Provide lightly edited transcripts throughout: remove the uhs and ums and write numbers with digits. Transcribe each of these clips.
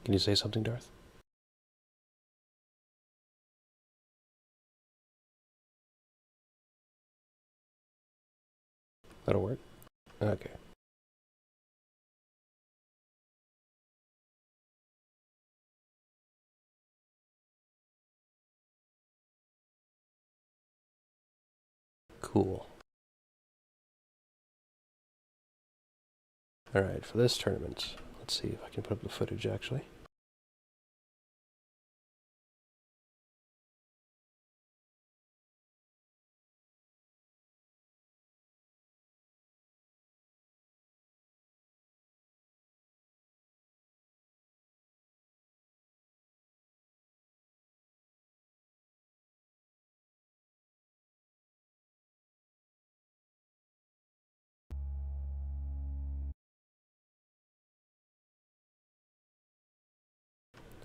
Can you say something, Darth? That'll work. Okay. Cool. Alright, for this tournament, let's see if I can put up the footage actually.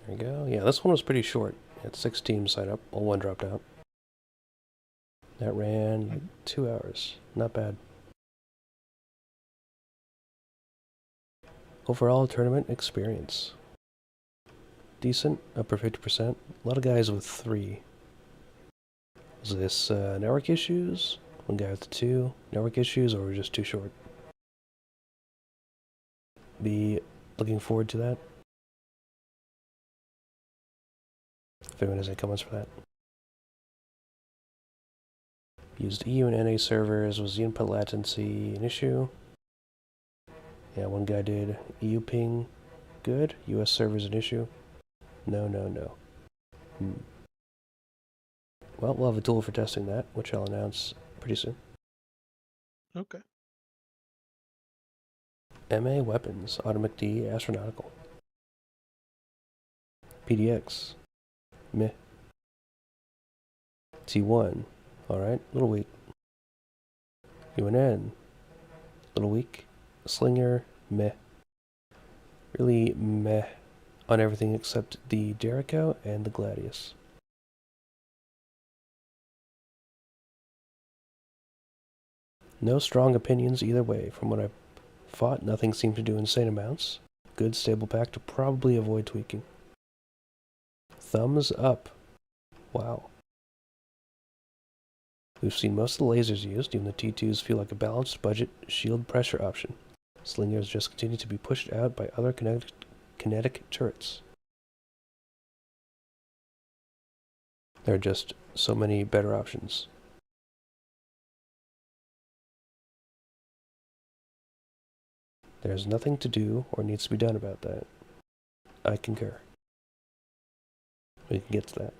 There you go. Yeah, this one was pretty short. Had 6 teams sign up, all one dropped out. That ran like 2 hours. Not bad. Overall tournament experience. Decent, upper 50%. A lot of guys with 3. Was this network issues? One guy with 2. Network issues, or just too short? Be looking forward to that. If anyone has any comments for that. Used EU and NA servers. Was the input latency an issue? Yeah, one guy did. EU ping, good. US servers an issue? No. Well, we'll have a tool for testing that, which I'll announce pretty soon. Okay. MA weapons, Atomic D, astronautical. PDX, meh. T1, alright, little weak. UNN, little weak. Slinger, meh. Really meh on everything except the Jericho and the Gladius. No strong opinions either way. From what I've fought, nothing seemed to do insane amounts. Good stable pack to probably avoid tweaking. Thumbs up. Wow. We've seen most of the lasers used, even the T2s feel like a balanced budget shield pressure option. Slingers just continue to be pushed out by other kinetic turrets. There are just so many better options. There's nothing to do or needs to be done about that. I concur. We can get to that.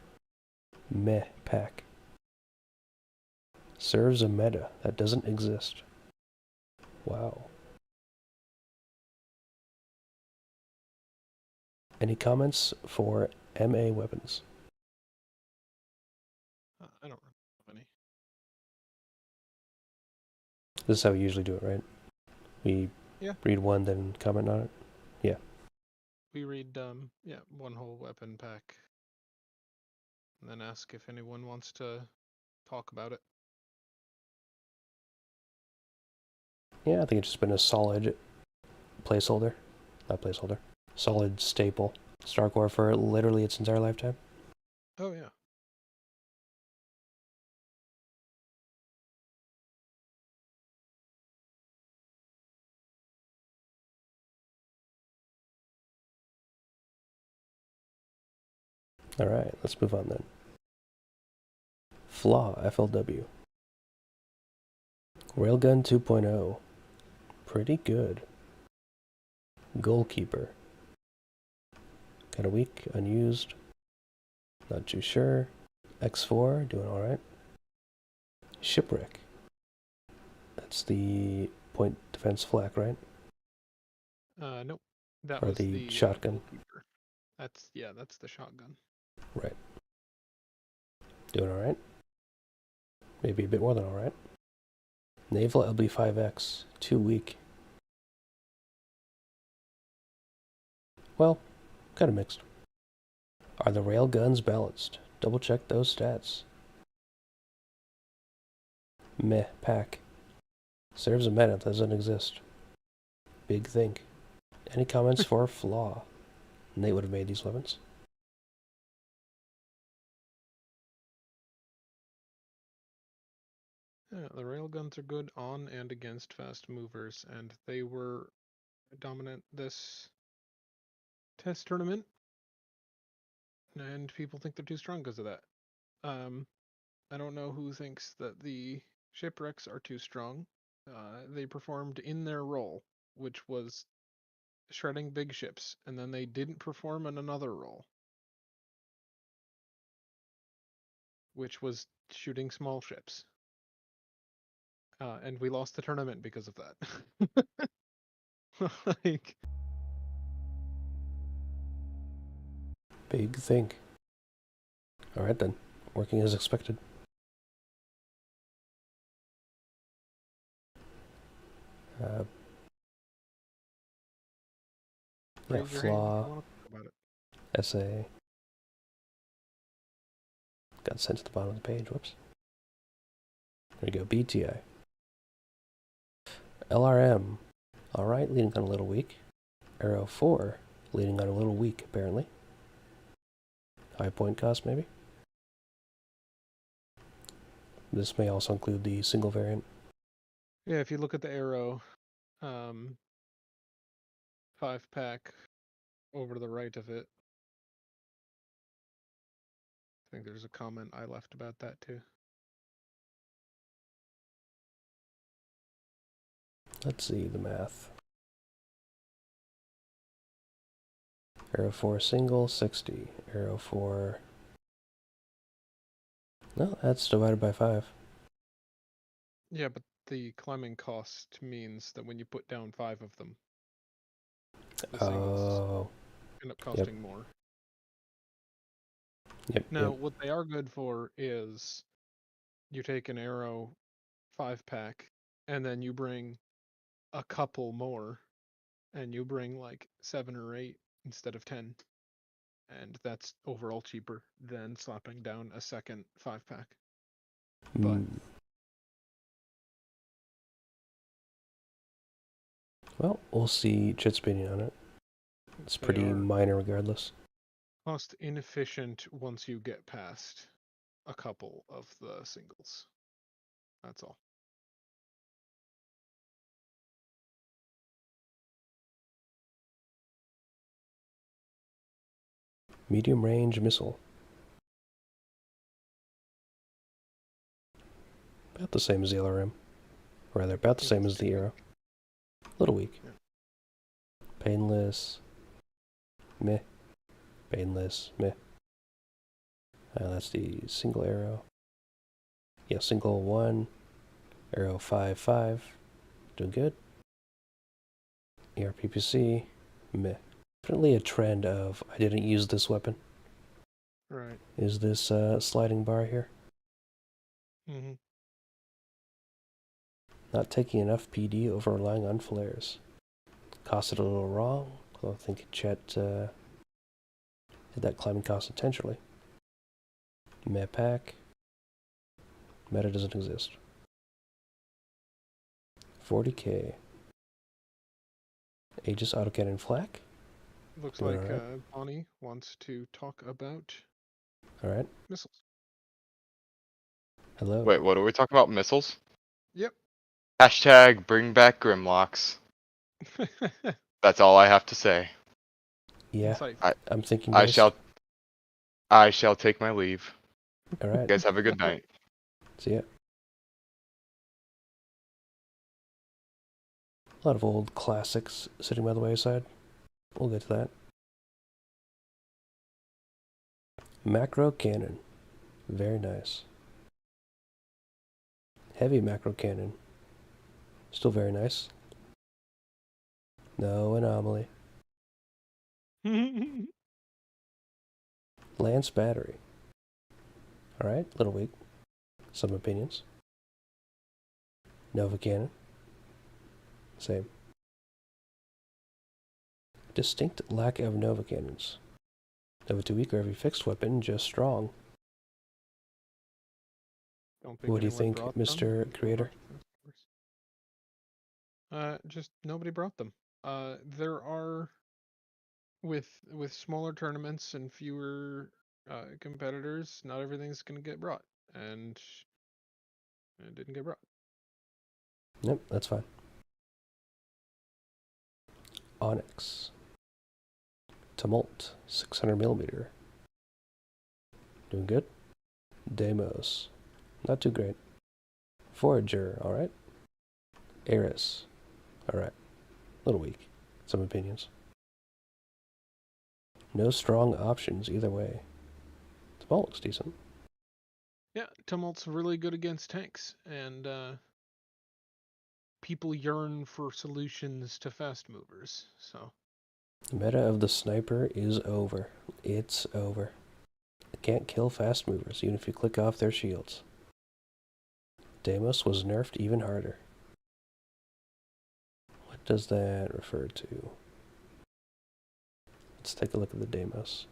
Meh pack. Serves a meta that doesn't exist. Wow. Any comments for MA weapons? I don't have any. This is how we usually do it, right? We read one, then comment on it? Yeah. We read, one whole weapon pack. And then ask if anyone wants to talk about it. Yeah, I think it's just been a solid placeholder. Not placeholder. Solid staple. StarCore for literally its entire lifetime. Oh, yeah. Alright, let's move on then. Flaw, FLW. Railgun 2.0. Pretty good. Goalkeeper. Kinda weak, unused. Not too sure. X4, doing alright. Shipwreck. That's the point defense flak, right? Nope. That Or was the shotgun. goalkeeper. That's the shotgun. Right. Doing alright. Maybe a bit more than alright. Naval LB5X. Too weak. Well, kinda mixed. Are the rail guns balanced? Double check those stats. Meh pack. Serves a meta that doesn't exist. Big think. Any comments for Flaw? And they would have made these weapons. Yeah, the railguns are good on and against fast movers, and they were dominant this test tournament. And people think they're too strong because of that. I don't know who thinks that the shipwrecks are too strong. They performed in their role, which was shredding big ships, and then they didn't perform in another role, which was shooting small ships. And we lost the tournament because of that. Like, Big thing. Alright then. Working as expected. Yeah, raise your hand if you flaw, want to talk about it. SA. Got sent to the bottom of the page, whoops. There we go, BTI. LRM. Alright, leading on a little weak. Arrow 4, leading on a little weak, apparently. High point cost, maybe? This may also include the single variant. Yeah, if you look at the arrow, 5-pack over to the right of it. I think there's a comment I left about that too. Let's see the math. Arrow 4 single, 60. Arrow 4... No, that's divided by 5. Yeah, but the climbing cost means that when you put down 5 of them, the singles Oh. end up costing more. Yep, Now, yep. what they are good for is you take an arrow 5-pack, and then you bring a couple more, and you bring like 7 or 8 instead of 10. And that's overall cheaper than slapping down a second 5-pack. But well, we'll see Chit's opinion on it. It's pretty minor regardless. cost inefficient once you get past a couple of the singles. That's all. Medium range missile. About the same as the LRM. Or rather, about the same as the Arrow. A little weak. Yeah. Painless. Meh. Painless. Meh. That's the single arrow. Yeah, single 1. Arrow 5-5. Doing good. ERPPC. Meh. Definitely a trend of I didn't use this weapon. Right. Is this sliding bar here? Mm-hmm. Not taking enough PD over relying on flares. Cost it a little wrong, although I think Chet did that climbing cost intentionally. Meh pack. Meta doesn't exist. 40k. Aegis autocannon flak. Looks Doing like alright. Bonnie wants to talk about Alright. missiles. Hello. Wait, what are we talking about? Missiles? Yep. Hashtag bring back Grimlocks. That's all I have to say. Yeah, Insightful. I'm thinking I based. shall take my leave. Alright. You guys have a good night. See ya. A lot of old classics sitting by the wayside. We'll get to that. Macro cannon. Very nice. Heavy macro cannon. Still very nice. No anomaly. Lance battery. Alright, little weak. Some opinions. Nova cannon. Same. Distinct lack of Nova cannons. Nova 2 weak or every fixed weapon, just strong. Don't think What do you anyone think, brought Mr. them. Creator? Just nobody brought them. There are with smaller tournaments and fewer competitors, not everything's gonna get brought, and it didn't get brought. Yep, that's fine. Onyx. Tumult, 600mm. Doing good. Deimos. Not too great. Forager, alright. Eris. Alright. A little weak. Some opinions. No strong options either way. Tumult looks decent. Yeah, Tumult's really good against tanks, and people yearn for solutions to fast movers, so. The meta of the sniper is over. It's over. It can't kill fast movers, even if you click off their shields. Deimos was nerfed even harder. What does that refer to? Let's take a look at the Deimos.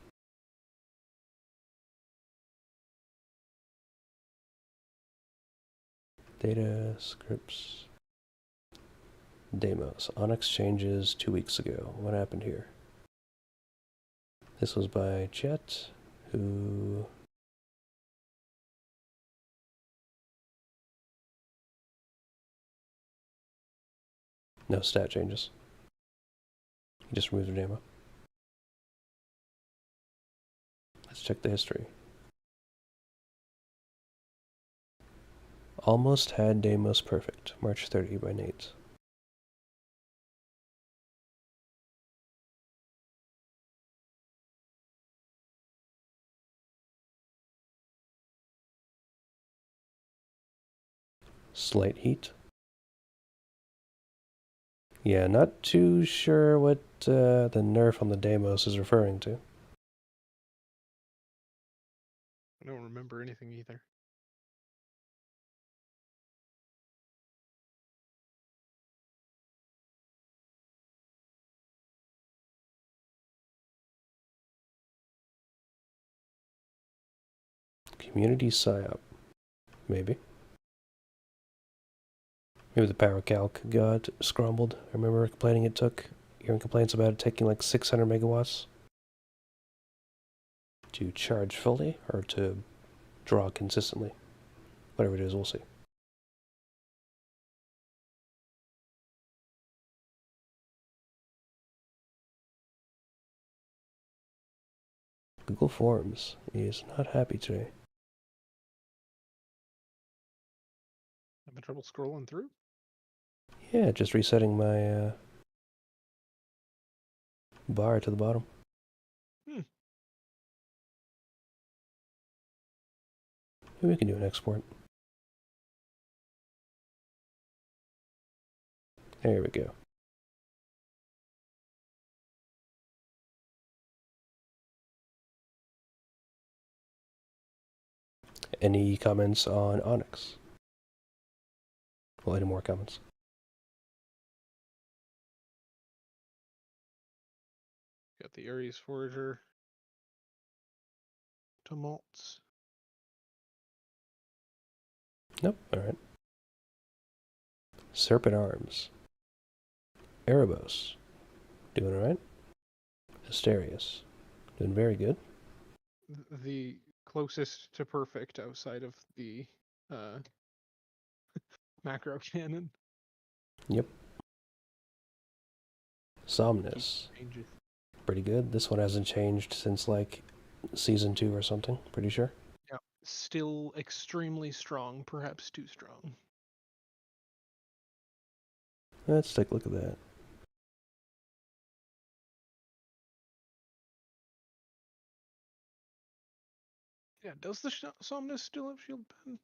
Data, scripts. Deimos. Onyx changes 2 weeks ago. What happened here? This was by Chet, who... No stat changes. He just removed the demo. Let's check the history. Almost had Deimos perfect. March 30 by Nate. Slight heat. Yeah, not too sure what the nerf on the Deimos is referring to. I don't remember anything either. Community PSYOP. Maybe. Maybe the power calc got scrambled. I remember complaining it took, hearing complaints about it taking like 600 megawatts to charge fully or to draw consistently. Whatever it is, we'll see. Google Forms is not happy today. Having trouble scrolling through? Yeah, just resetting my bar to the bottom. Maybe we can do an export. There we go. Any comments on Onyx? Well, any more comments? Got the Ares Forager. Tumults. Nope, alright. Serpent Arms. Erebos. Doing alright. Asterius. Doing very good. The closest to perfect outside of the macro cannon. Yep. Somnus. Changes. Pretty good. This one hasn't changed since like season 2 or something, pretty sure. Yeah. Still extremely strong, perhaps too strong. Let's take a look at that. Yeah, does the Somnus still have shield pen?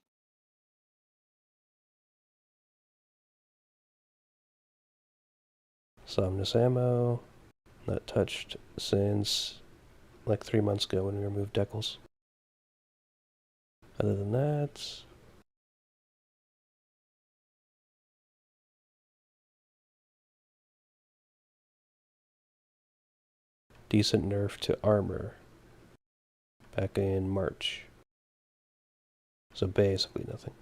Somnus ammo. Not touched since like 3 months ago when we removed decals. Other than that, decent nerf to armor back in March. So basically nothing.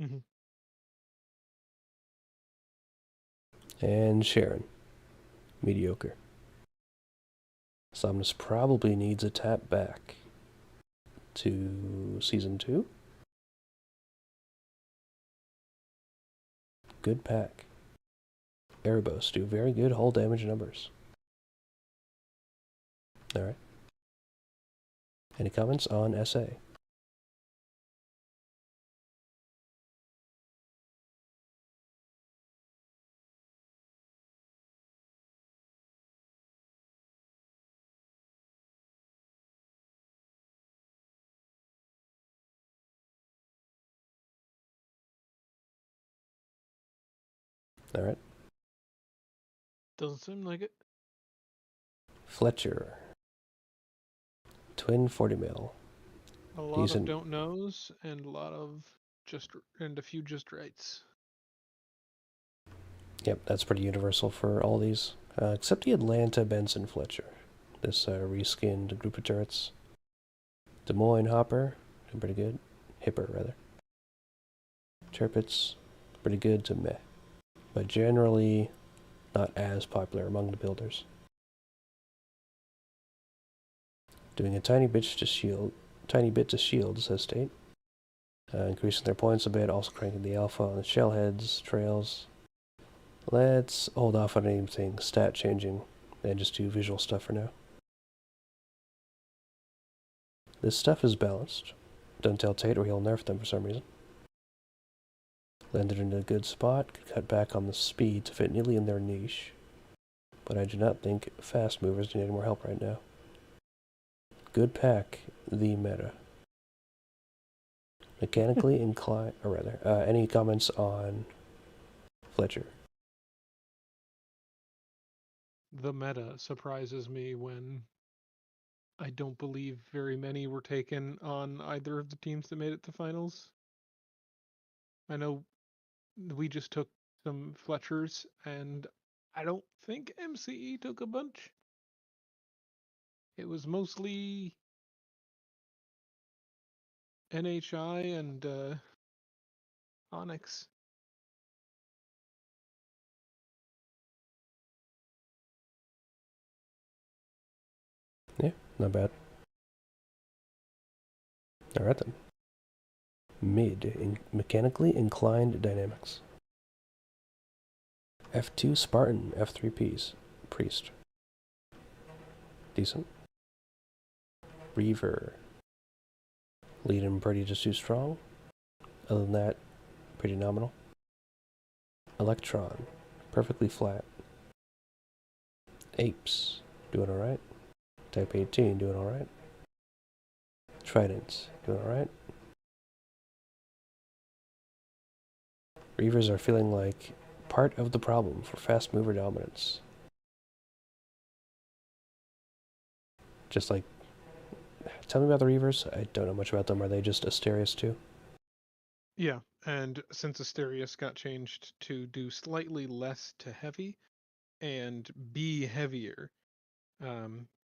Mm-hmm. And Sharon. Mediocre. Somnus probably needs a tap back to Season 2. Good pack. Erebos do very good hull damage numbers. Alright. Any comments on SA? Alright. Doesn't seem like it. Fletcher. Twin 40 mil. A lot Decent. of don't knows and a lot of a few just rights. Yep, that's pretty universal for all these. Except the Atlanta Benson Fletcher. This reskinned group of turrets. Des Moines Hopper, doing pretty good. Hipper, rather. Tirpitz, pretty good to meh. But generally not as popular among the builders. Doing a tiny bit to shield, says State. Increasing their points a bit, also cranking the alpha on the shellheads, trails. Let's hold off on anything stat changing and just do visual stuff for now. This stuff is balanced. Don't tell Tate or he'll nerf them for some reason. Landed in a good spot, could cut back on the speed to fit neatly in their niche. But I do not think fast movers need any more help right now. Good pack, the meta. Mechanically inclined, or rather, any comments on Fletcher? The meta surprises me when I don't believe very many were taken on either of the teams that made it to finals. I know we just took some Fletchers, and I don't think MCE took a bunch. It was mostly NHI and Onyx. Yeah, not bad. Alright then. Mid, mechanically inclined dynamics. F2 Spartan, F3 Priest. Decent. Reaver. Lead him pretty just too strong. Other than that, pretty nominal. Electron, perfectly flat. Apes, doing alright. Type 18, doing alright. Tridents, doing alright. Reavers are feeling like part of the problem for fast mover dominance. Just like, tell me about the Reavers. I don't know much about them. Are they just Asterius too? Yeah, and since Asterius got changed to do slightly less to heavy and be heavier,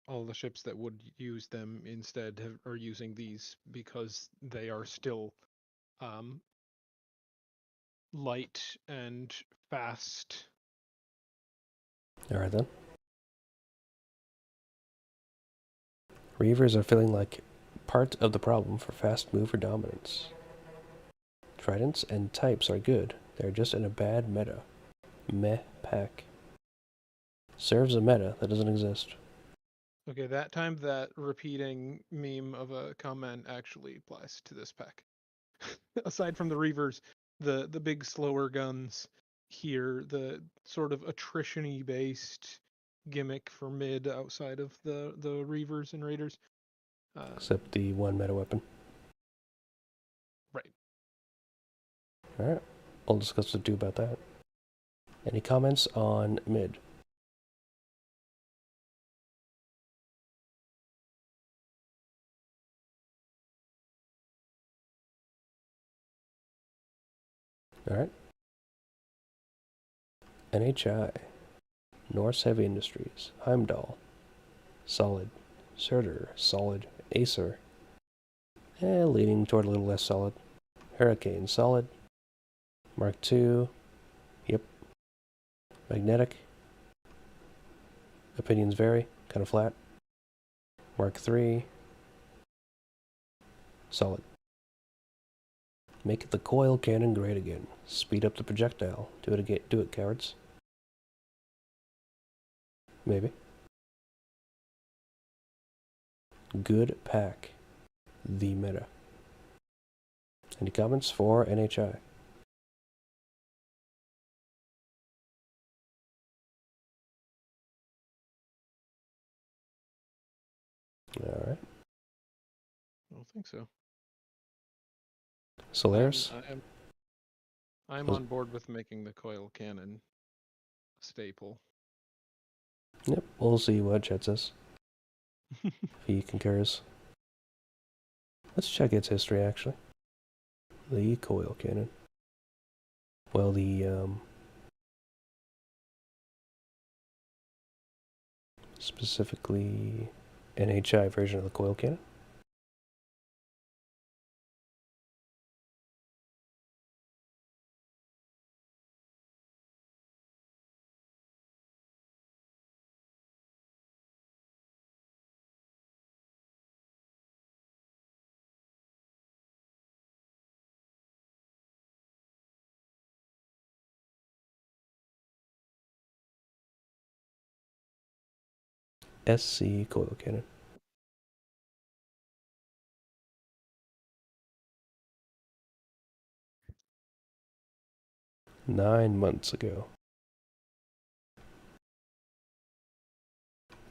all the ships that would use them instead are using these because they are still light and fast. Alright then. Reavers are feeling like part of the problem for fast mover dominance. Tridents and types are good. They're just in a bad meta. Meh pack. Serves a meta that doesn't exist. Okay, that time that repeating meme of a comment actually applies to this pack. Aside from the Reavers, the big slower guns here, the sort of attrition-y based gimmick for mid outside of the Reavers and Raiders. Except the one meta weapon. Right. Alright. We'll discuss what to do about that. Any comments on mid? Alright. NHI. Norse Heavy Industries. Heimdall. Solid. Surtur. Solid. Acer. Leaning toward a little less solid. Hurricane. Solid. Mark II. Yep. Magnetic. Opinions vary. Kind of flat. Mark 3. Solid. Make the coil cannon great again. Speed up the projectile. Do it again. Do it, cowards. Maybe. Good pack. The meta. Any comments for NHI? Alright. I don't think so. Solaris? I'm Was- on board with making the coil cannon a staple. Yep, we'll see what Chet says. If he concurs. Let's check its history, actually. The coil cannon. Well, the, specifically NHI version of the coil cannon. SC coil cannon. "9 months ago.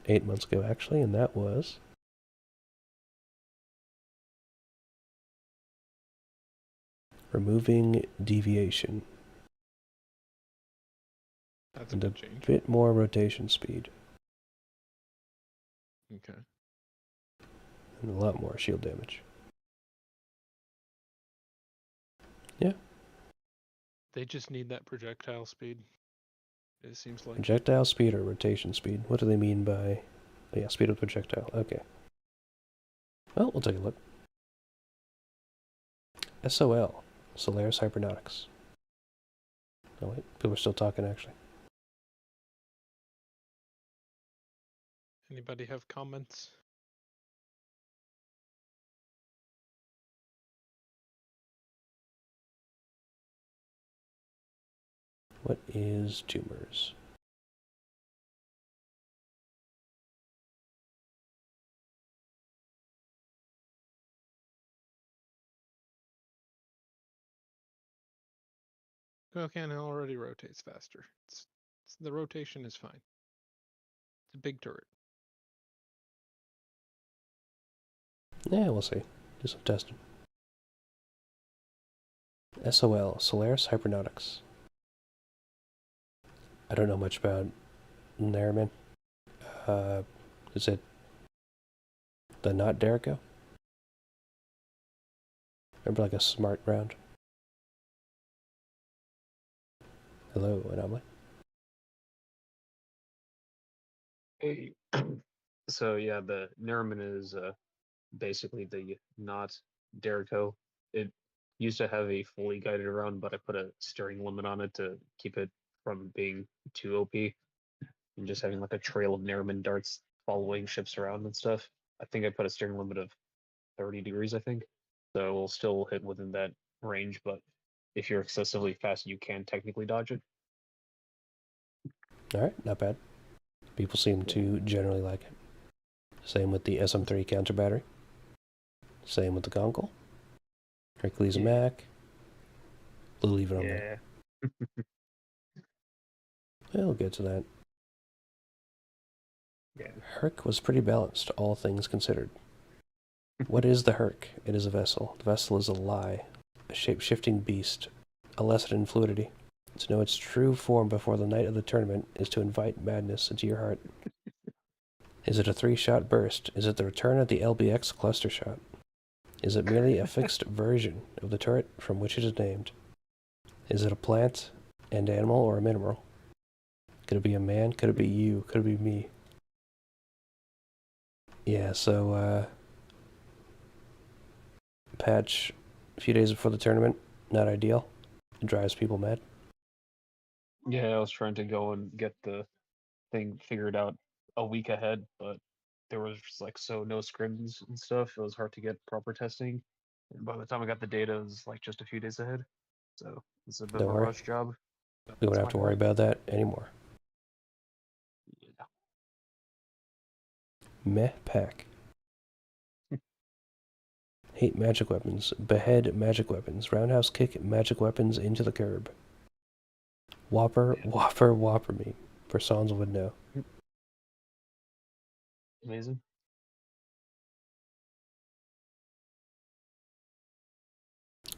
8 months ago, actually, and that was removing deviation That's a and a good change. bit more rotation speed Okay. and a lot more shield damage. They just need that projectile speed. It seems like. Projectile speed or rotation speed? What do they mean by... Oh, yeah, speed of projectile. Okay. Well, we'll take a look. SOL. Solaris Hypernautics. Oh wait, people are still talking, actually. Anybody have comments? What is tumors? Coil cannon already rotates faster. The rotation is fine. It's a big turret. Yeah, we'll see. Do some testing. SOL. Solaris Hypernautics. I don't know much about Nerman. Is it the not Derico? Remember, like a smart round? Hello, Anomaly. Hey. So yeah, the Nerman is basically the not Derico. It used to have a fully guided round, but I put a steering limit on it to keep it from being too OP and just having like a trail of Nerman darts following ships around and stuff. I think I put a steering limit of 30 degrees, I think. So we'll still hit within that range, but if you're excessively fast, you can technically dodge it. Alright, not bad. People seem to generally like it. Same with the SM3 counter battery. Same with the Gonkel. Hercules and Yeah. Mac. We'll leave it on there. We'll get to that. Yeah. Herc was pretty balanced, all things considered. What is the Herc? It is a vessel. The vessel is a lie, a shape-shifting beast, a lesson in fluidity. To know its true form before the night of the tournament is to invite madness into your heart. Is it a 3-shot burst? Is it the return of the LBX cluster shot? Is it merely a fixed version of the turret from which it is named? Is it a plant and animal or a mineral? Could it be a man? Could it be you? Could it be me? Yeah, so, patch a few days before the tournament, not ideal. It drives people mad. Yeah, I was trying to go and get the thing figured out a week ahead, but there was just, like no scrims and stuff. It was hard to get proper testing. And by the time I got the data, it was like just a few days ahead. So it's a bit of Don't a worry. rush job. We won't That's have my to worry fault. about that anymore. Yeah. Meh pack. Hate magic weapons. Behead magic weapons. Roundhouse kick magic weapons into the curb. Whopper, Yeah. whopper, whopper me. Persons would know. Amazing.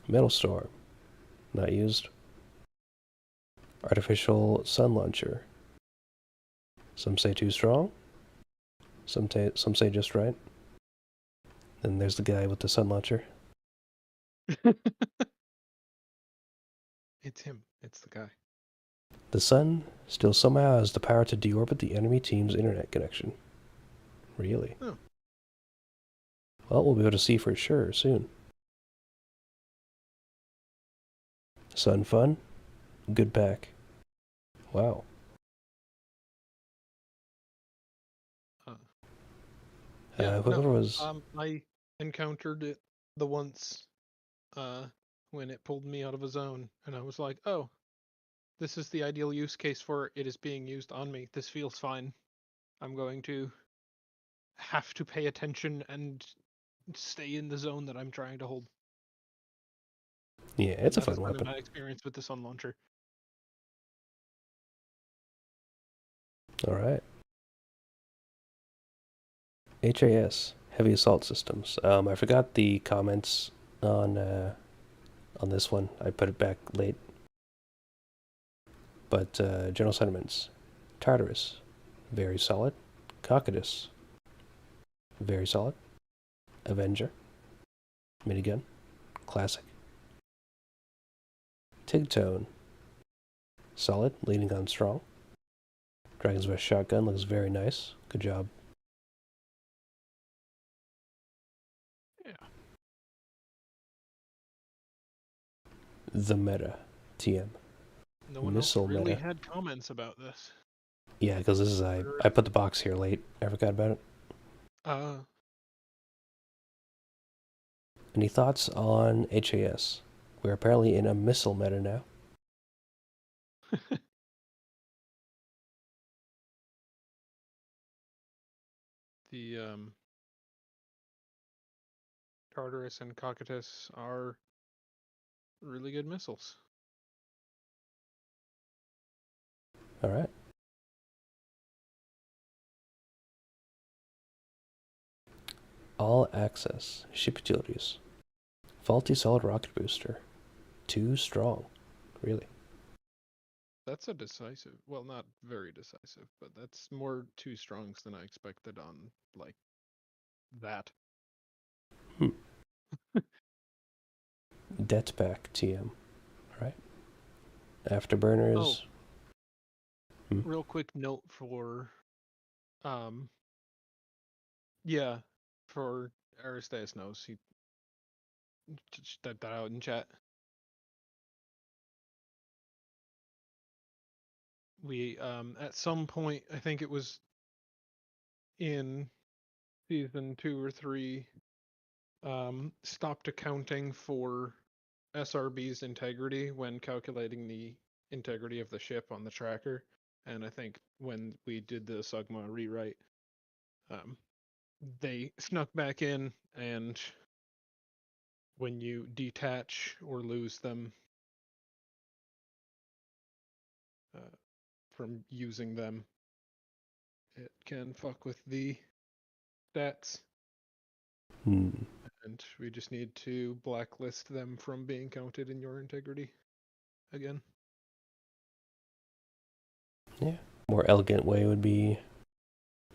Metal Storm. Not used. Artificial Sun Launcher. Some say too strong. Some say just right. Then there's the guy with the Sun Launcher. It's him. It's the guy. The Sun still somehow has the power to deorbit the enemy team's internet connection. Really? Oh. Well, we'll be able to see for sure soon. Sun Fun. Good pack. Wow. Whoever was... I encountered it the once when it pulled me out of a zone, and I was like, oh, this is the ideal use case for it. It is being used on me. This feels fine. I'm going to have to pay attention and stay in the zone that I'm trying to hold. Yeah, it's a That has fun been weapon. my experience with the Sun Launcher. Alright. HAS, Heavy Assault Systems. I forgot the comments on this one. I put it back late. But general sentiments. Tartarus, very solid. Cocytus, very solid. Avenger, minigun, classic. Tigtone, solid, leading on strong. Dragon's Breath shotgun looks very nice. Good job. Yeah. The Meta, TM. No one Missile else really meta. had comments about this. Yeah, because this is I put the box here late. I forgot about it. Any thoughts on HAS? We're apparently in a missile meta now. The Tartarus and Cocytus are really good missiles. All right. All access ship utilities. Faulty solid rocket booster. Too strong. Really. That's a decisive, well, not very decisive, but that's more two strongs than I expected on, like, that. Detpack TM. Alright. Afterburners. Real quick note for, yeah, for Aristeas knows, he just typed that out in chat. We, at some point, I think it was in season 2 or 3, stopped accounting for SRB's integrity when calculating the integrity of the ship on the tracker. And I think when we did the Sugma rewrite, they snuck back in, and when you detach or lose them from using them, it can fuck with the stats. And we just need to blacklist them from being counted in your integrity again. Yeah. More elegant way would be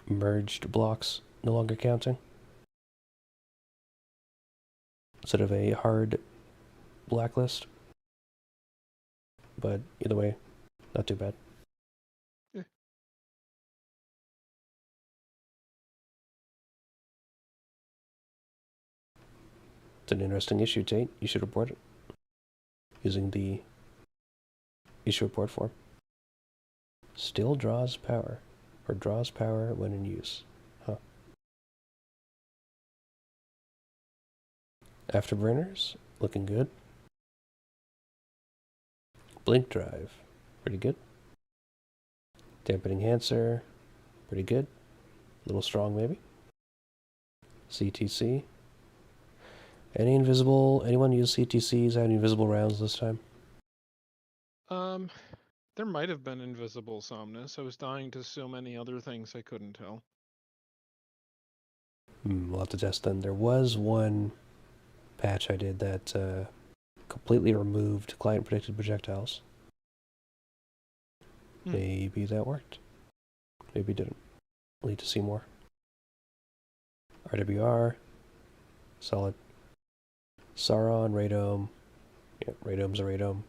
merged blocks no longer counting. Instead of a hard blacklist. But either way, not too bad. Yeah. It's an interesting issue, Tate. You should report it. Using the issue report form. Still draws power. Or draws power when in use. Huh. Afterburners, looking good. Blink Drive, pretty good. Dampening Enhancer, pretty good. A little strong, maybe. CTC. Anyone use CTCs? Have any invisible rounds this time? There might have been invisible Somnus. I was dying to so many other things I couldn't tell. We'll have to test then. There was one patch I did that completely removed client predicted projectiles. Maybe that worked. Maybe it didn't. We'll need to see more. RWR. Solid. Sauron, Radome. Yeah, Radome's a Radome.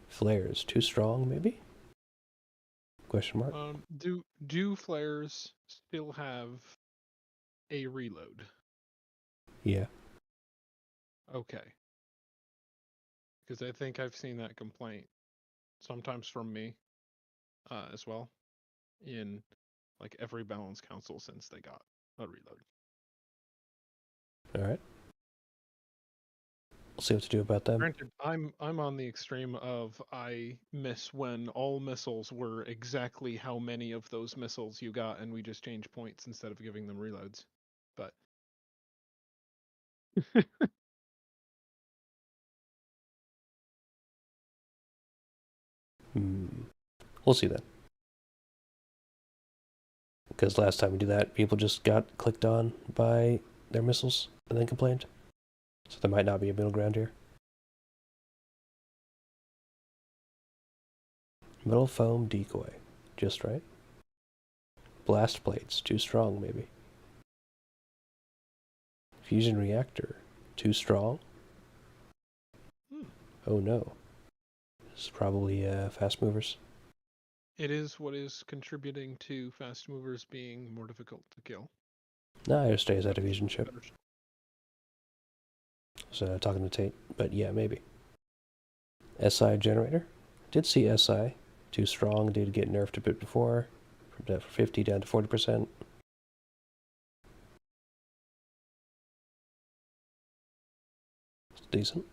Flares, too strong, maybe? Question mark? Do flares still have a reload? Yeah. Okay. Because I think I've seen that complaint sometimes from me as well in like every balance council since they got a reload. Alright. We'll see what to do about them. Granted, I'm on the extreme of I miss when all missiles were exactly how many of those missiles you got, and we just change points instead of giving them reloads. But We'll see then. Because last time we did that, people just got clicked on by their missiles and then complained. So there might not be a middle ground here. Metal foam decoy. Just right. Blast plates. Too strong, maybe. Fusion reactor. Too strong. Oh no. This is probably fast movers. it is what is contributing to fast movers being more difficult to kill. Nah, it stays at a fusion ship. So talking to Tate, but yeah, maybe. SI generator. Did see SI. Too strong. Did get nerfed a bit before. From 50 down to 40%. It's decent.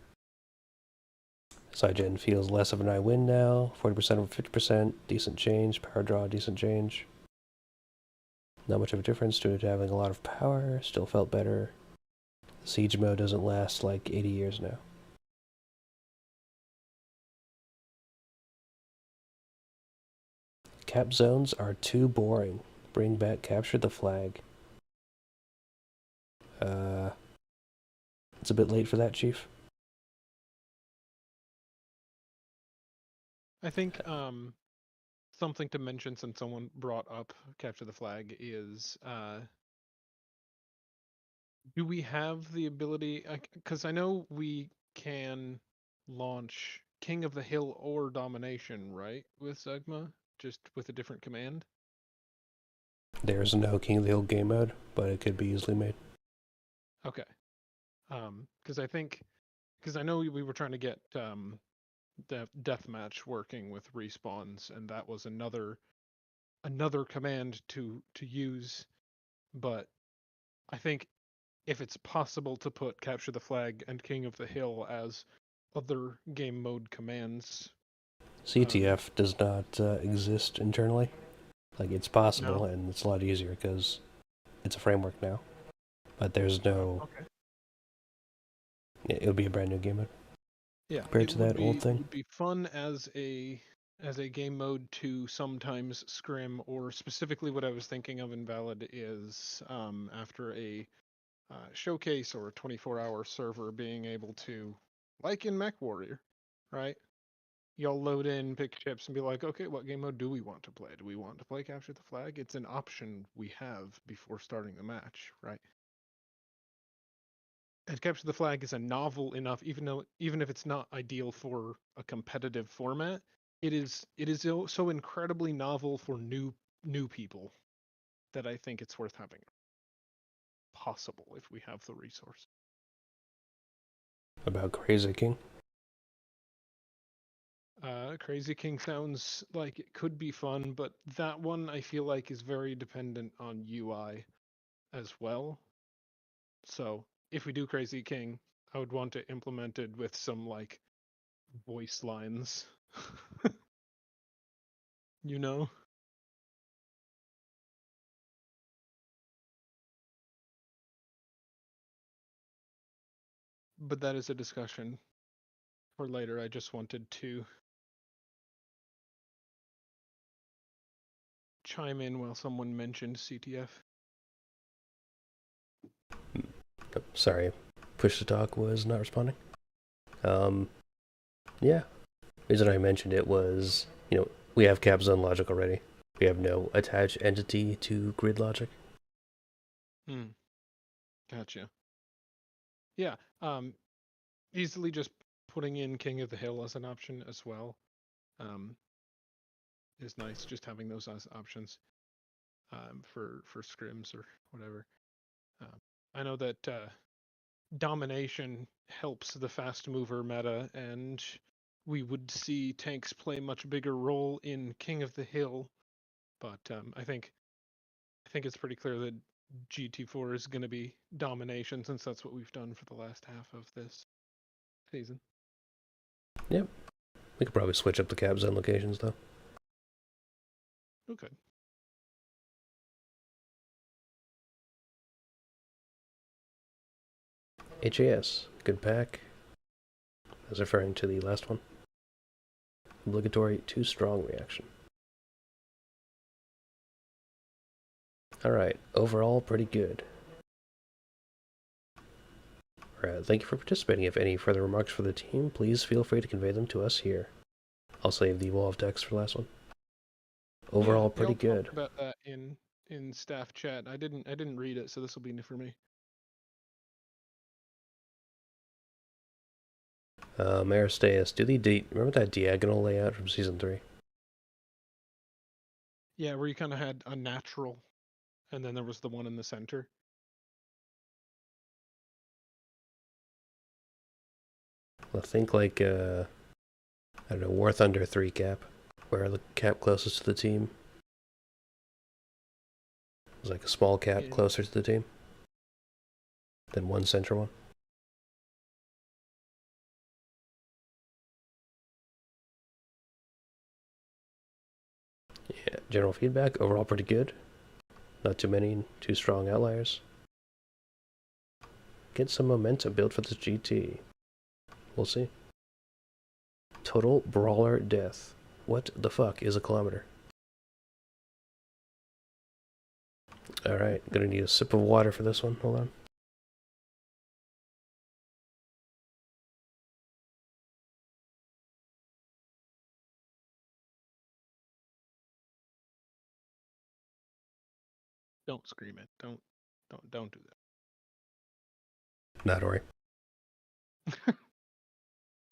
SI-Gen feels less of an I win now. 40% over 50%. Decent change. Power draw, decent change. Not much of a difference due to having a lot of power. Still felt better. The siege mode doesn't last like 80 years now. Cap zones are too boring. Bring back capture the flag. It's a bit late for that, Chief. I think something to mention since someone brought up capture the flag is do we have the ability, because I know we can launch King of the Hill or Domination, right, with Zegma, just with a different command? There's no King of the Hill game mode, but it could be easily made. Okay. Because I know we were trying to get deathmatch working with respawns, and that was another command to use, but I think if it's possible to put capture the flag and King of the Hill as other game mode commands. CTF does not exist internally. Like, it's possible, No? and it's a lot easier because it's a framework now. But there's no... Okay. It would be a brand new game mode. Yeah. Compared to that old thing. It would be fun as a game mode to sometimes scrim, or specifically what I was thinking of Invalid is after a showcase or a 24-hour server being able to, like in MechWarrior, right? Y'all load in, pick chips, and be like, okay, what game mode do we want to play? Do we want to play Capture the Flag? It's an option we have before starting the match, right? And Capture the Flag is a novel enough, even if it's not ideal for a competitive format, it is so incredibly novel for new people that I think it's worth having. Possible if we have the resource. About Crazy King? Crazy King sounds like it could be fun, but that one I feel like is very dependent on UI as well. So if we do Crazy King, I would want it implemented with some like voice lines. You know? But that is a discussion for later. I just wanted to chime in while someone mentioned CTF. Oh, sorry, push to talk was not responding. Yeah. Reason I mentioned it was, we have cap zone logic already. We have no attached entity to grid logic. Gotcha. Yeah. Easily just putting in King of the Hill as an option as well. Is nice, just having those as options for scrims or whatever. I know that domination helps the fast mover meta, and we would see tanks play much bigger role in King of the Hill. But I think it's pretty clear that GT4 is going to be domination, since that's what we've done for the last half of this season. Yep. We could probably switch up the cap zone locations though. Okay. HAS, good pack. I was referring to the last one. Obligatory too strong reaction. Alright, overall pretty good. Thank you for participating. If any further remarks for the team, please feel free to convey them to us here. I'll save the wall of text for the last one. Overall, pretty I'll good. talk about that in staff chat. I didn't read it, so this will be new for me. Aristeas, remember that diagonal layout from Season 3? Yeah, where you kind of had a natural, and then there was the one in the center. I think like, I don't know, War Thunder 3 cap, where the cap closest to the team was like a small cap closer to the team than one center one. Yeah, general feedback, overall pretty good. Not too many, too strong outliers. Get some momentum built for this GT. We'll see. Total brawler death. What the fuck is a kilometer? Alright, gonna need a sip of water for this one. Hold on. Don't scream it. Don't do Not worry.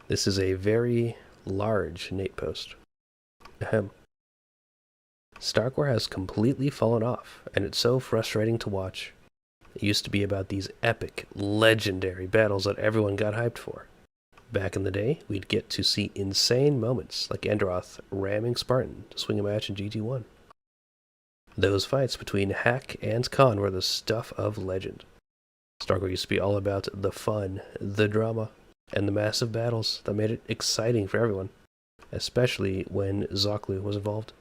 This is a very large Nate post. Ahem. StarCore has completely fallen off, and it's so frustrating to watch. It used to be about these epic, legendary battles that everyone got hyped for. Back in the day, we'd get to see insane moments like Endroth ramming Spartan to swing a match in GT1. Those fights between Hack and Khan were the stuff of legend. StarCore used to be all about the fun, the drama, and the massive battles that made it exciting for everyone, especially when Zoclu was involved.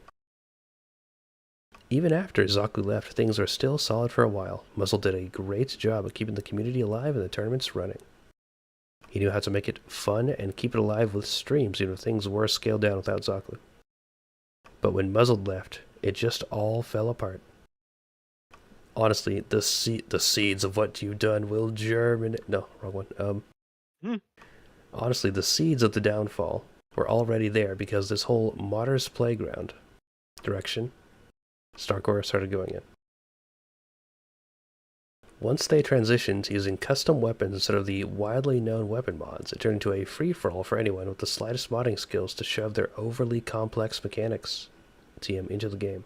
Even after Zoclu left, things were still solid for a while. Muzzle did a great job of keeping the community alive and the tournaments running. He knew how to make it fun and keep it alive with streams, even if things were scaled down without Zoclu. But when Muzzled left, it just all fell apart. Honestly, the seeds of what you've done will germinate. No, wrong one. Honestly, the seeds of the downfall were already there because this whole Martyrs Playground direction StarCore started going in. Once they transitioned to using custom weapons instead of the widely known weapon mods, it turned into a free-for-all for anyone with the slightest modding skills to shove their overly complex mechanics TM into the game.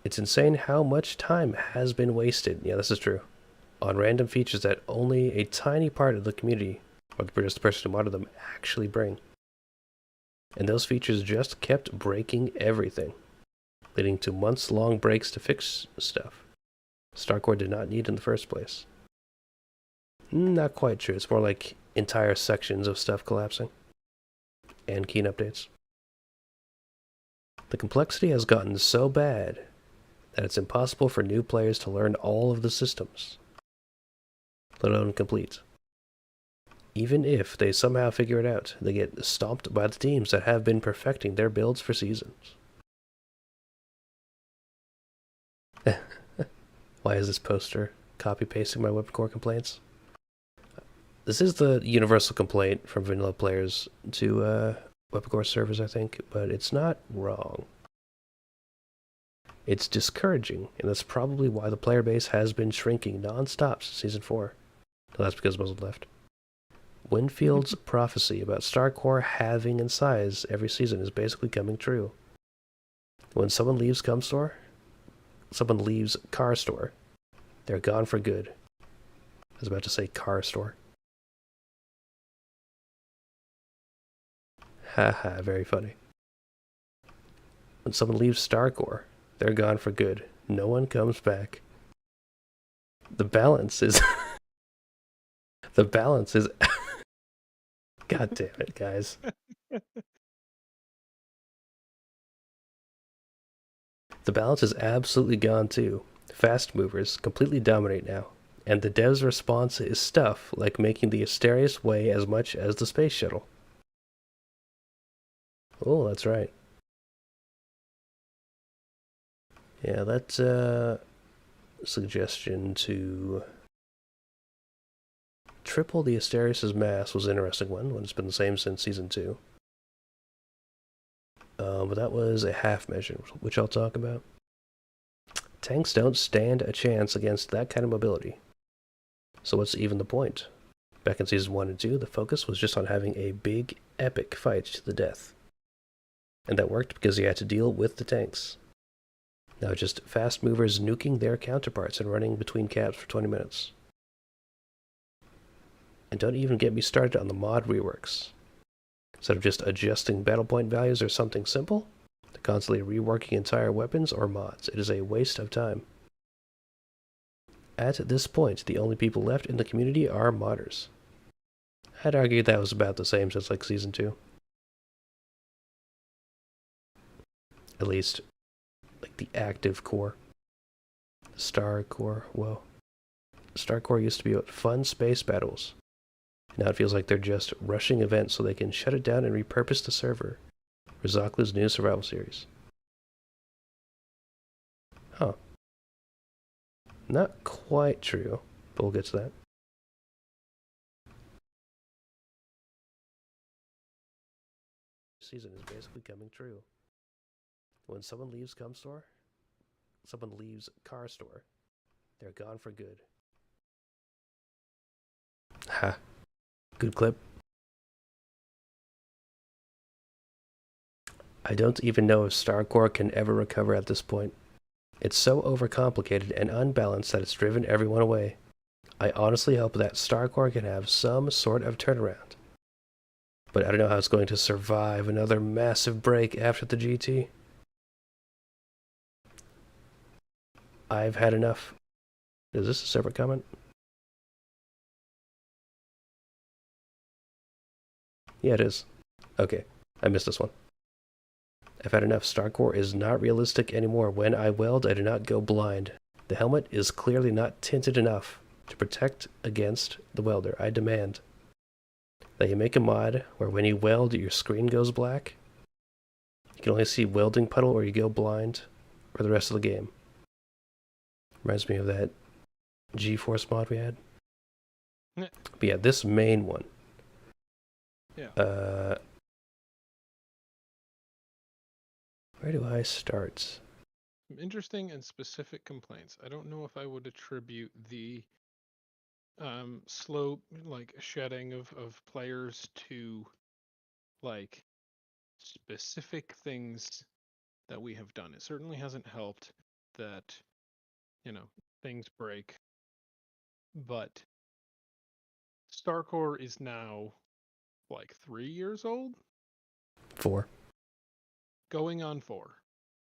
It's insane how much time has been wasted, yeah, this is true, on random features that only a tiny part of the community, or just the person who modded them, actually bring. And those features just kept breaking everything, leading to months-long breaks to fix stuff StarCore did not need in the first place. Not quite true. It's more like entire sections of stuff collapsing. And keen updates. The complexity has gotten so bad that it's impossible for new players to learn all of the systems, let alone complete. Even if they somehow figure it out, they get stomped by the teams that have been perfecting their builds for seasons. Why is this poster copy-pasting my weapon core complaints? This is the universal complaint from vanilla players to weapon core servers, I think, but it's not wrong. It's discouraging, and that's probably why the player base has been shrinking non-stop since Season 4. No, that's because Muzzled left. Winfield's prophecy about StarCore halving in size every season is basically coming true. When someone leaves someone leaves Car Store, they're gone for good. I was about to say Car Store. Haha, very funny. When someone leaves StarCore, they're gone for good. No one comes back. The balance is... the balance is... God damn it, guys. The balance is absolutely gone too. Fast movers completely dominate now. And the dev's response is stuff like making the Asterius weigh as much as the space shuttle. Oh, that's right. Yeah, that suggestion to triple the Asterius' mass was an interesting one when it's been the same since Season 2. But that was a half measure, which I'll talk about. Tanks don't stand a chance against that kind of mobility. So what's even the point? Back in Season 1 and 2, the focus was just on having a big, epic fight to the death. And that worked because you had to deal with the tanks. Now just fast movers nuking their counterparts and running between caps for 20 minutes. And don't even get me started on the mod reworks. Instead of just adjusting battle point values or something simple, they're constantly reworking entire weapons or mods. It is a waste of time. At this point, the only people left in the community are modders. I'd argue that was about the same since like Season 2. At least, like the active core. The Star Core, whoa. Star Core used to be about fun space battles. Now it feels like they're just rushing events so they can shut it down and repurpose the server for Zoclu's new survival series. Huh. Not quite true, but we'll get to that. Season is basically coming true. When someone leaves someone leaves Car Store, they're gone for good. Ha. Good clip. I don't even know if StarCore can ever recover at this point. It's so overcomplicated and unbalanced that it's driven everyone away. I honestly hope that StarCore can have some sort of turnaround. But I don't know how it's going to survive another massive break after the GT. I've had enough. Is this a separate comment? Yeah, it is. Okay, I missed this one. I've had enough. StarCore is not realistic anymore. When I weld, I do not go blind. The helmet is clearly not tinted enough to protect against the welder. I demand that you make a mod where when you weld, your screen goes black. You can only see welding puddle or you go blind for the rest of the game. Reminds me of that GeForce mod we had. Yeah. But yeah, this main one. Yeah. Where do I start? Some interesting and specific complaints. I don't know if I would attribute the slow like shedding of players to like specific things that we have done. It certainly hasn't helped that, you know, things break. But StarCore is now like 3 years old, 4. going on 4.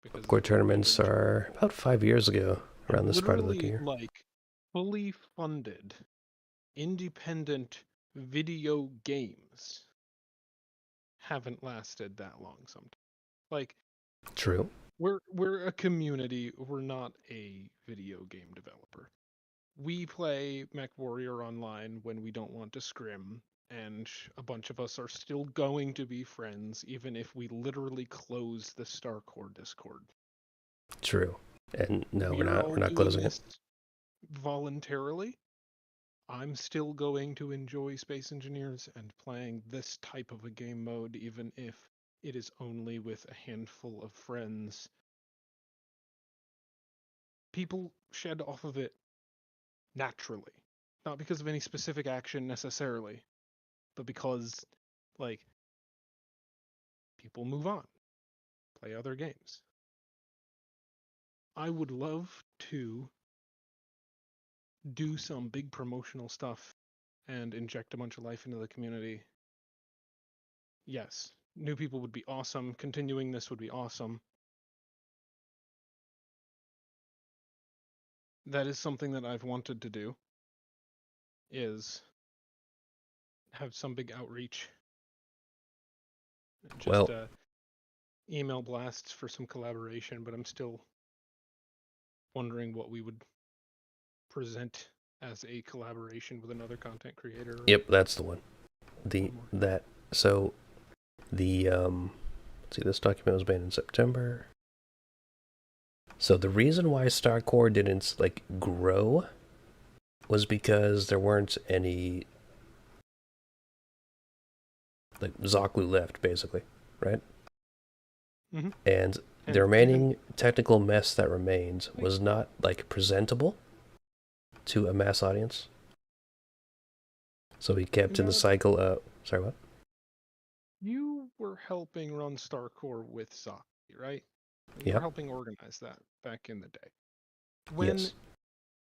Because Core tournaments are about 5 years ago, around this part of the literally, year. like fully funded independent video games haven't lasted that long sometimes. Like, True. we're a community, we're not a video game developer. We play MechWarrior online when we don't want to scrim, and a bunch of us are still going to be friends even if we literally close the StarCore Discord. True. And no, we're We're not. all We're not doing closing it. this voluntarily. I'm still going to enjoy Space Engineers and playing this type of a game mode, even if it is only with a handful of friends. People shed off of it naturally, not because of any specific action necessarily, but because, like, people move on, play other games. I would love to do some big promotional stuff and inject a bunch of life into the community. Yes, new people would be awesome. Continuing this would be awesome. That is something that I've wanted to do, is have some big outreach. Just Well, email blasts for some collaboration, but I'm still wondering what we would present as a collaboration with another content creator. yep, that's the one. More. So the let's see, this document was banned in September. So the reason why StarCore didn't like grow was because there weren't any like Zoclu left, basically, right? Mhm. And And the remaining technical mess that remained was not like presentable to a mass audience. So we kept in the No. cycle of sorry, what? You were helping run StarCore with Zaki, right? You Yep. were helping organize that back in the day. When Yes.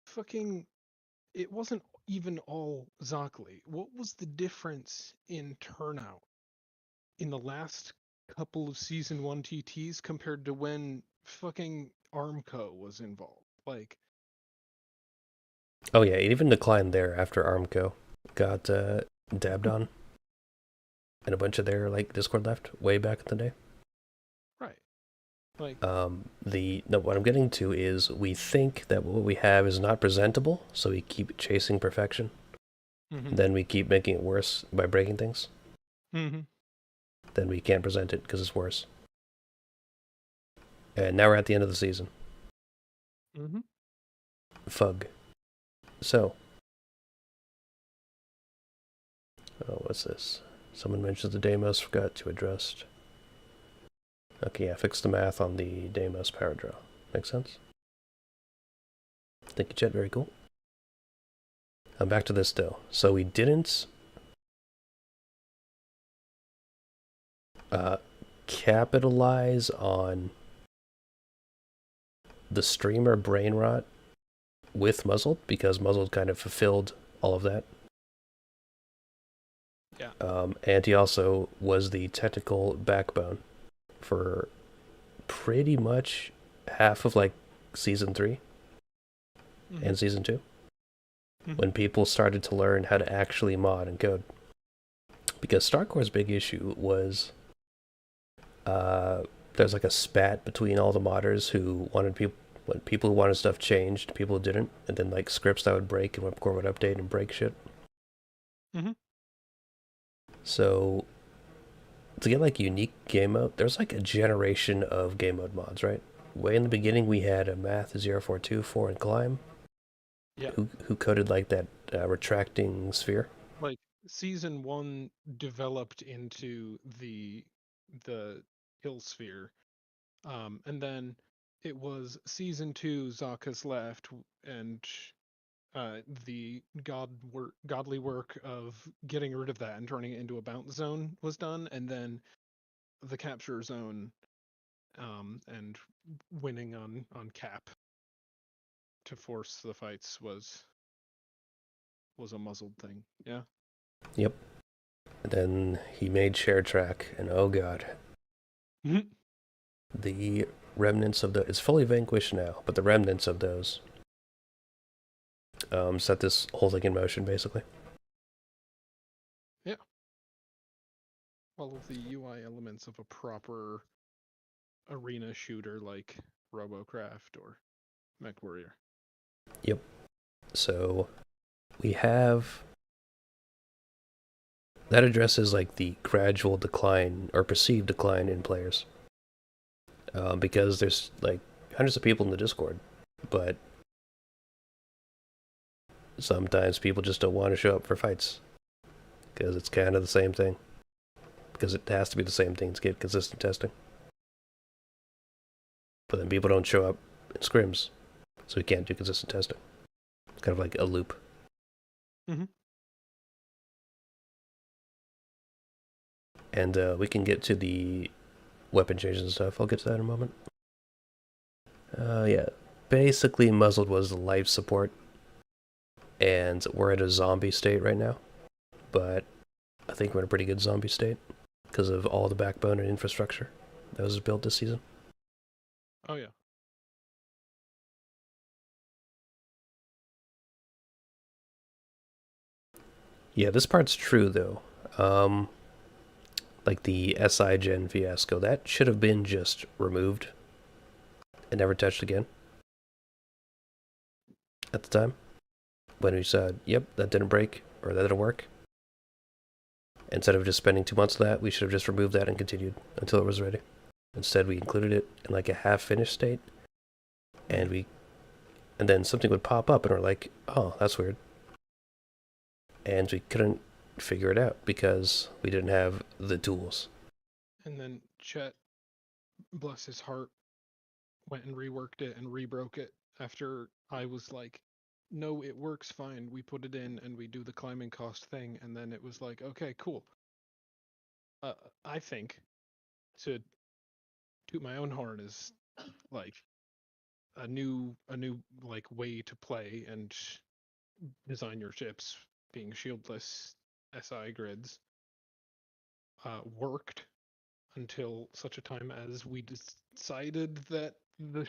fucking it wasn't even all Zocli. What was the difference in turnout in the last couple of season 1 TTs compared to when fucking Armco was involved? Like, Oh yeah, it even declined there after Armco got dabbed on, and a bunch of their like Discord left way back in the day. right. Like, What I'm getting to is we think that what we have is not presentable, so we keep chasing perfection. Then we keep making it worse by breaking things. mm-hmm. Then we can't present it because it's worse. And now we're at the end of the season. Mm-hmm. Fug. So. Oh, what's this? Someone mentioned the Deimos, forgot to adjust. Okay, yeah, fix the math on the Deimos power draw. Makes sense? Thank you, Chet. Very cool. Back to this, though. So we didn't capitalize on the streamer brain rot with Muzzled, because Muzzled kind of fulfilled all of that. Yeah. And he also was the technical backbone for pretty much half of like season 3 and season 2, when people started to learn how to actually mod and code. Because StarCore's big issue was there's like a spat between all the modders who wanted people who wanted stuff changed, people who didn't, and then like scripts that would break and WebCore would update and break shit. So to get like unique game mode, there's like a generation of game mode mods, right? Way in the beginning we had a Math 0424 and Climb. Yeah. Who coded like that retracting sphere. Like, season 1 developed into the hill sphere, and then it was season 2 Zakas left, and the godly work of getting rid of that and turning it into a bounce zone was done, and then the capture zone, and winning on cap to force the fights was a muzzled thing. Yeah. Yep. And then he made Share Track, and oh god. The remnants of it's fully vanquished now, but the remnants of those set this whole thing in motion, basically. All of the UI elements of a proper arena shooter like Robocraft or MechWarrior. Yep. So we have that addresses like the gradual decline or perceived decline in players, because there's like hundreds of people in the Discord, but sometimes people just don't want to show up for fights because it's kind of the same thing. Because it has to be the same thing to get consistent testing. But then people don't show up in scrims, so we can't do consistent testing. It's kind of like a loop. Mm-hmm. And we can get to the weapon changes and stuff. I'll get to that in a moment. Yeah, basically Muzzled was life support, and we're at a zombie state right now. But I think we're in a pretty good zombie state because of all the backbone and infrastructure that was built this season. Oh yeah. Yeah, this part's true though. Like the SI Gen fiasco, that should have been just removed and never touched again. At the time, when we said, "Yep, that didn't break" or "that didn't work," instead of just spending 2 months on that, we should have just removed that and continued until it was ready. Instead, we included it in like a half-finished state, and then something would pop up, and we're like, "Oh, that's weird," and we couldn't figure it out because we didn't have the tools. And then Chet, bless his heart, went and reworked it and rebroke it after I was like, no, it works fine. We put it in and we do the climbing cost thing, and then it was like, okay, cool. I think to toot my own horn is like a new like way to play and design your ships being shieldless SI grids worked until such a time as we decided that the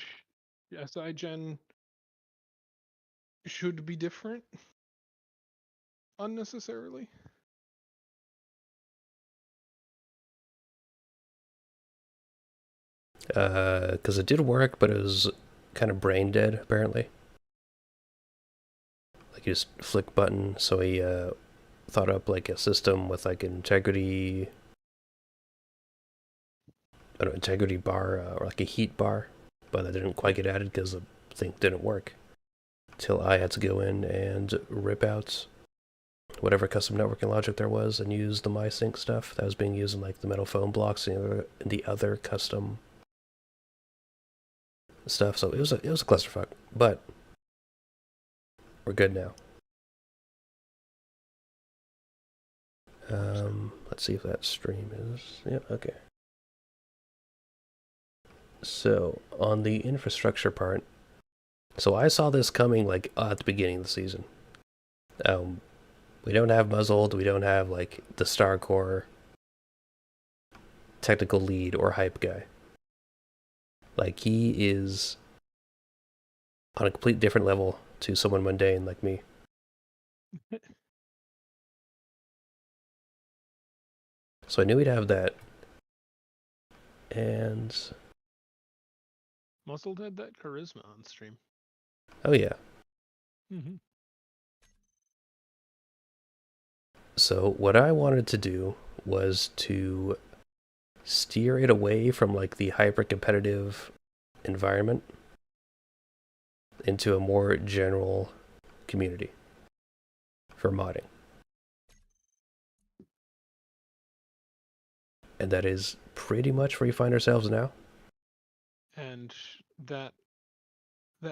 SI gen should be different unnecessarily. Because it did work, but it was kind of brain dead, apparently. Like you just flick button, so he thought up like a system with like integrity bar or like a heat bar, but that didn't quite get added because the thing didn't work. Till I had to go in and rip out whatever custom networking logic there was and use the MySync stuff that was being used in like the metal foam blocks and the other custom stuff. So it was a clusterfuck, but we're good now. Let's see if that stream is. Yeah, okay. So on the infrastructure part, so I saw this coming like at the beginning of the season. We don't have Muzzled, we don't have like the StarCore technical lead or hype guy. Like he is on a complete different level to someone mundane like me. So I knew we'd have that. And Muzzled had that charisma on stream. oh yeah. Mm-hmm. So what I wanted to do was to steer it away from like the hyper competitive environment into a more general community for modding. And that is pretty much where we find ourselves now. And that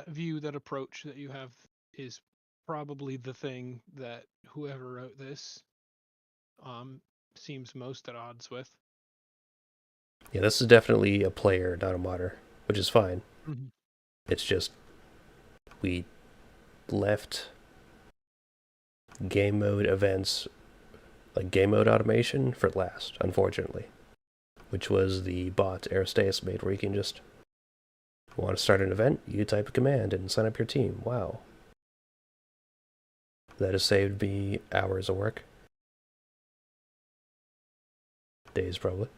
view, that approach that you have is probably the thing that whoever wrote this seems most at odds with. Yeah, this is definitely a player, not a modder, which is fine. Mm-hmm. It's just we left game mode events, like game mode automation, for last, unfortunately. Which was the bot Aristeas made, where you can just want to start an event, you type a command and sign up your team. Wow. That has saved me hours of work. days, probably.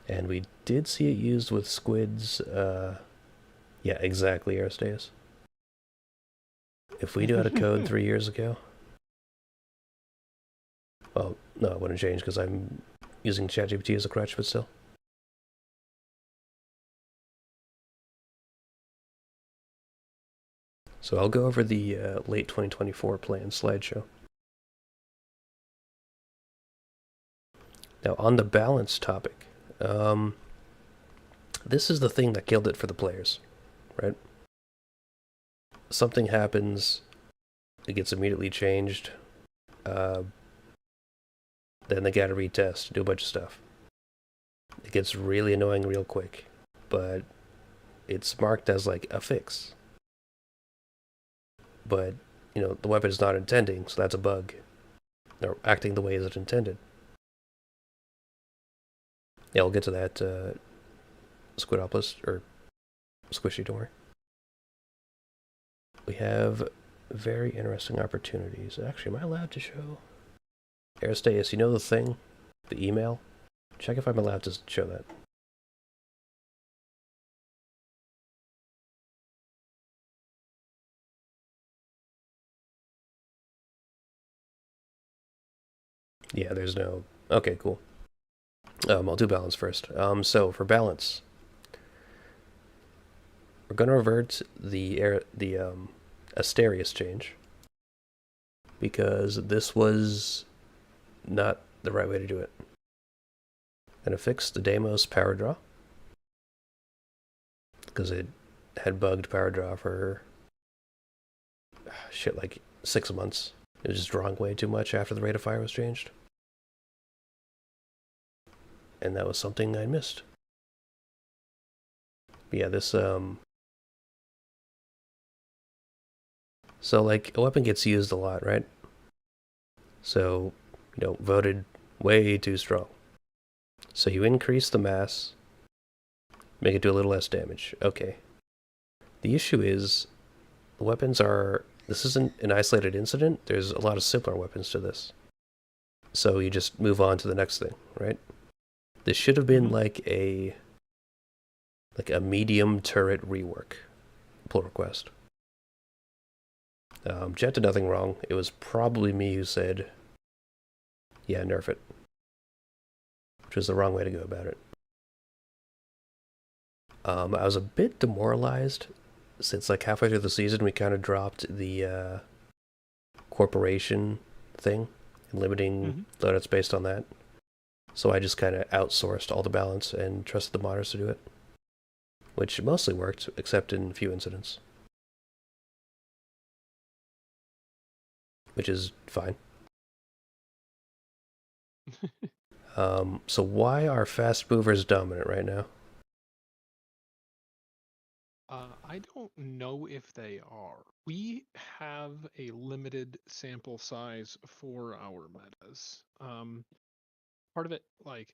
And we did see it used with squids. Yeah, exactly, Aristeas. If we knew how to code 3 years ago... Well, no, it wouldn't change because I'm using ChatGPT as a crutch, but still. So I'll go over the late 2024 plan slideshow. Now, on the balance topic, this is the thing that killed it for the players, right? Something happens, it gets immediately changed, then they gotta retest, do a bunch of stuff. It gets really annoying real quick, but it's marked as like a fix. But, you know, the weapon is not intending, so that's a bug. Or acting the way as it intended. Yeah, we'll get to that, Squidopolis, or Squishy, don't worry. We have very interesting opportunities. Actually, am I allowed to show? Aristeas, you know the thing? The email? Check if I'm allowed to show that. Yeah, there's no... Okay, cool. I'll do balance first. So, for balance, we're going to revert the Asterius change, because this was not the right way to do it. Gonna fix the Deimos power draw, because it had bugged power draw for shit like 6 months. It was just drawing way too much after the rate of fire was changed. And that was something I missed. But yeah, this so like a weapon gets used a lot, right? So, you know, voted way too strong. So you increase the mass, make it do a little less damage. Okay. The issue is, the weapons are... This isn't an isolated incident. There's a lot of similar weapons to this. So you just move on to the next thing, right? This should have been like a medium turret rework. Pull request. Jet did nothing wrong. It was probably me who said, yeah, nerf it. Which was the wrong way to go about it. I was a bit demoralized since like halfway through the season we kind of dropped the corporation thing and limiting loadouts based on that. So I just kind of outsourced all the balance and trusted the modders to do it. Which mostly worked, except in a few incidents. Which is fine. So why are fast movers dominant right now? I don't know if they are. We have a limited sample size for our metas. Part of it, like,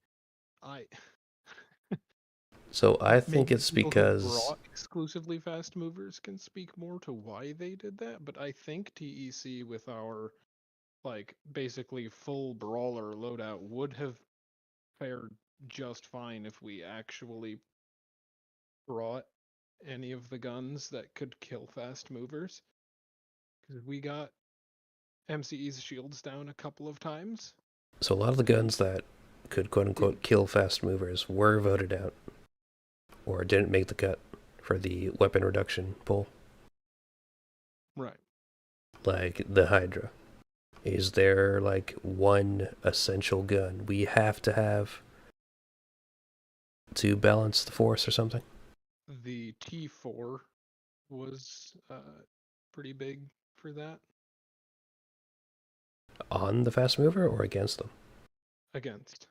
So I think maybe it's people who because... brought exclusively fast movers can speak more to why they did that, but I think TEC with our, like, basically full brawler loadout would have fared just fine if we actually brought any of the guns that could kill fast movers. Because we got MCE's shields down a couple of times. So a lot of the guns that could quote-unquote kill fast movers were voted out. Or didn't make the cut for the weapon reduction poll. Right. Like the Hydra. Is there like one essential gun we have to have to balance the force or something? The T4 was pretty big for that. On the fast mover or against them? Against.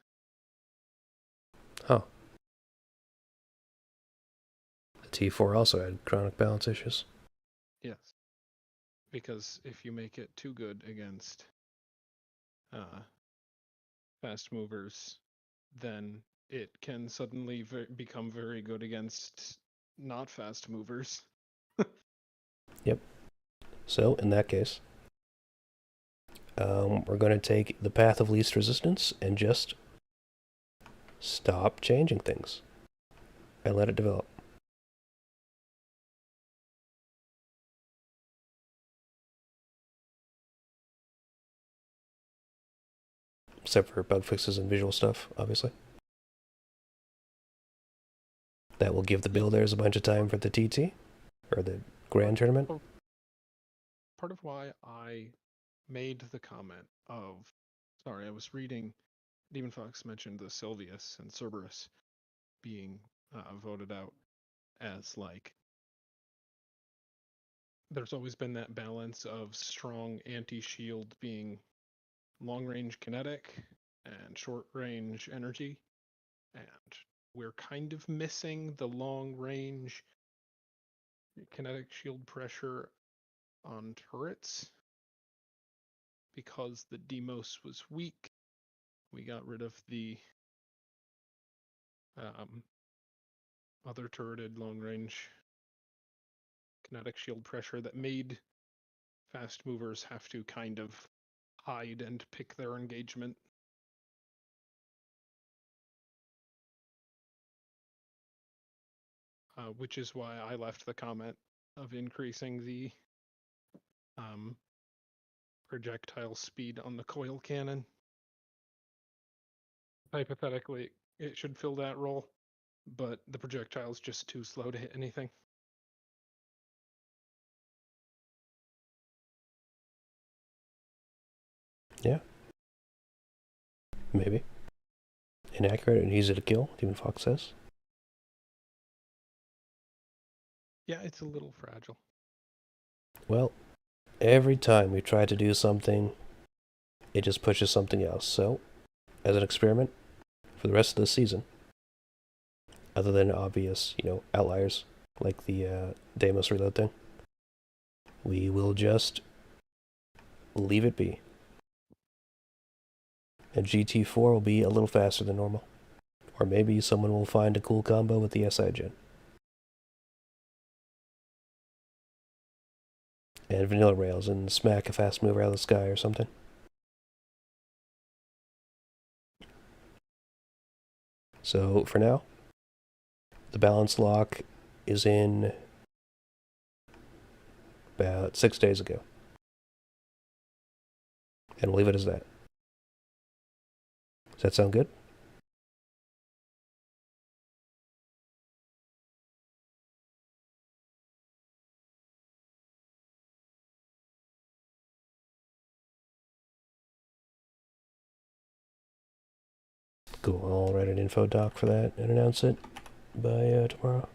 Huh. The T4 also had chronic balance issues. Yes. Because if you make it too good against fast movers, then it can suddenly become very good against not fast movers. Yep. So, in that case, we're going to take the path of least resistance and just stop changing things and let it develop. Except for bug fixes and visual stuff, obviously. That will give the builders a bunch of time for the TT, or the Grand Tournament. Part of why I made the comment of, sorry, I was reading, Demon Fox mentioned the Sylvius and Cerberus being voted out as like, there's always been that balance of strong anti-shield being long-range kinetic and short-range energy, and we're kind of missing the long-range kinetic shield pressure on turrets because the Demos was weak. We got rid of the other turreted long-range kinetic shield pressure that made fast movers have to kind of hide and pick their engagement. Which is why I left the comment of increasing the projectile speed on the coil cannon. Hypothetically, it should fill that role, but the projectile's just too slow to hit anything. Yeah. Maybe. Inaccurate and easy to kill, Demon Fox says. Yeah, it's a little fragile. Well, every time we try to do something, it just pushes something else. So, as an experiment, for the rest of the season, other than obvious, outliers, like the Deimos reload thing, we will just leave it be. And GT4 will be a little faster than normal. Or maybe someone will find a cool combo with the SI gen. And vanilla rails and smack a fast mover out of the sky or something. So for now, the balance lock is in about 6 days ago. And we'll leave it as that. Does that sound good? Cool, I'll write an info doc for that and announce it by tomorrow.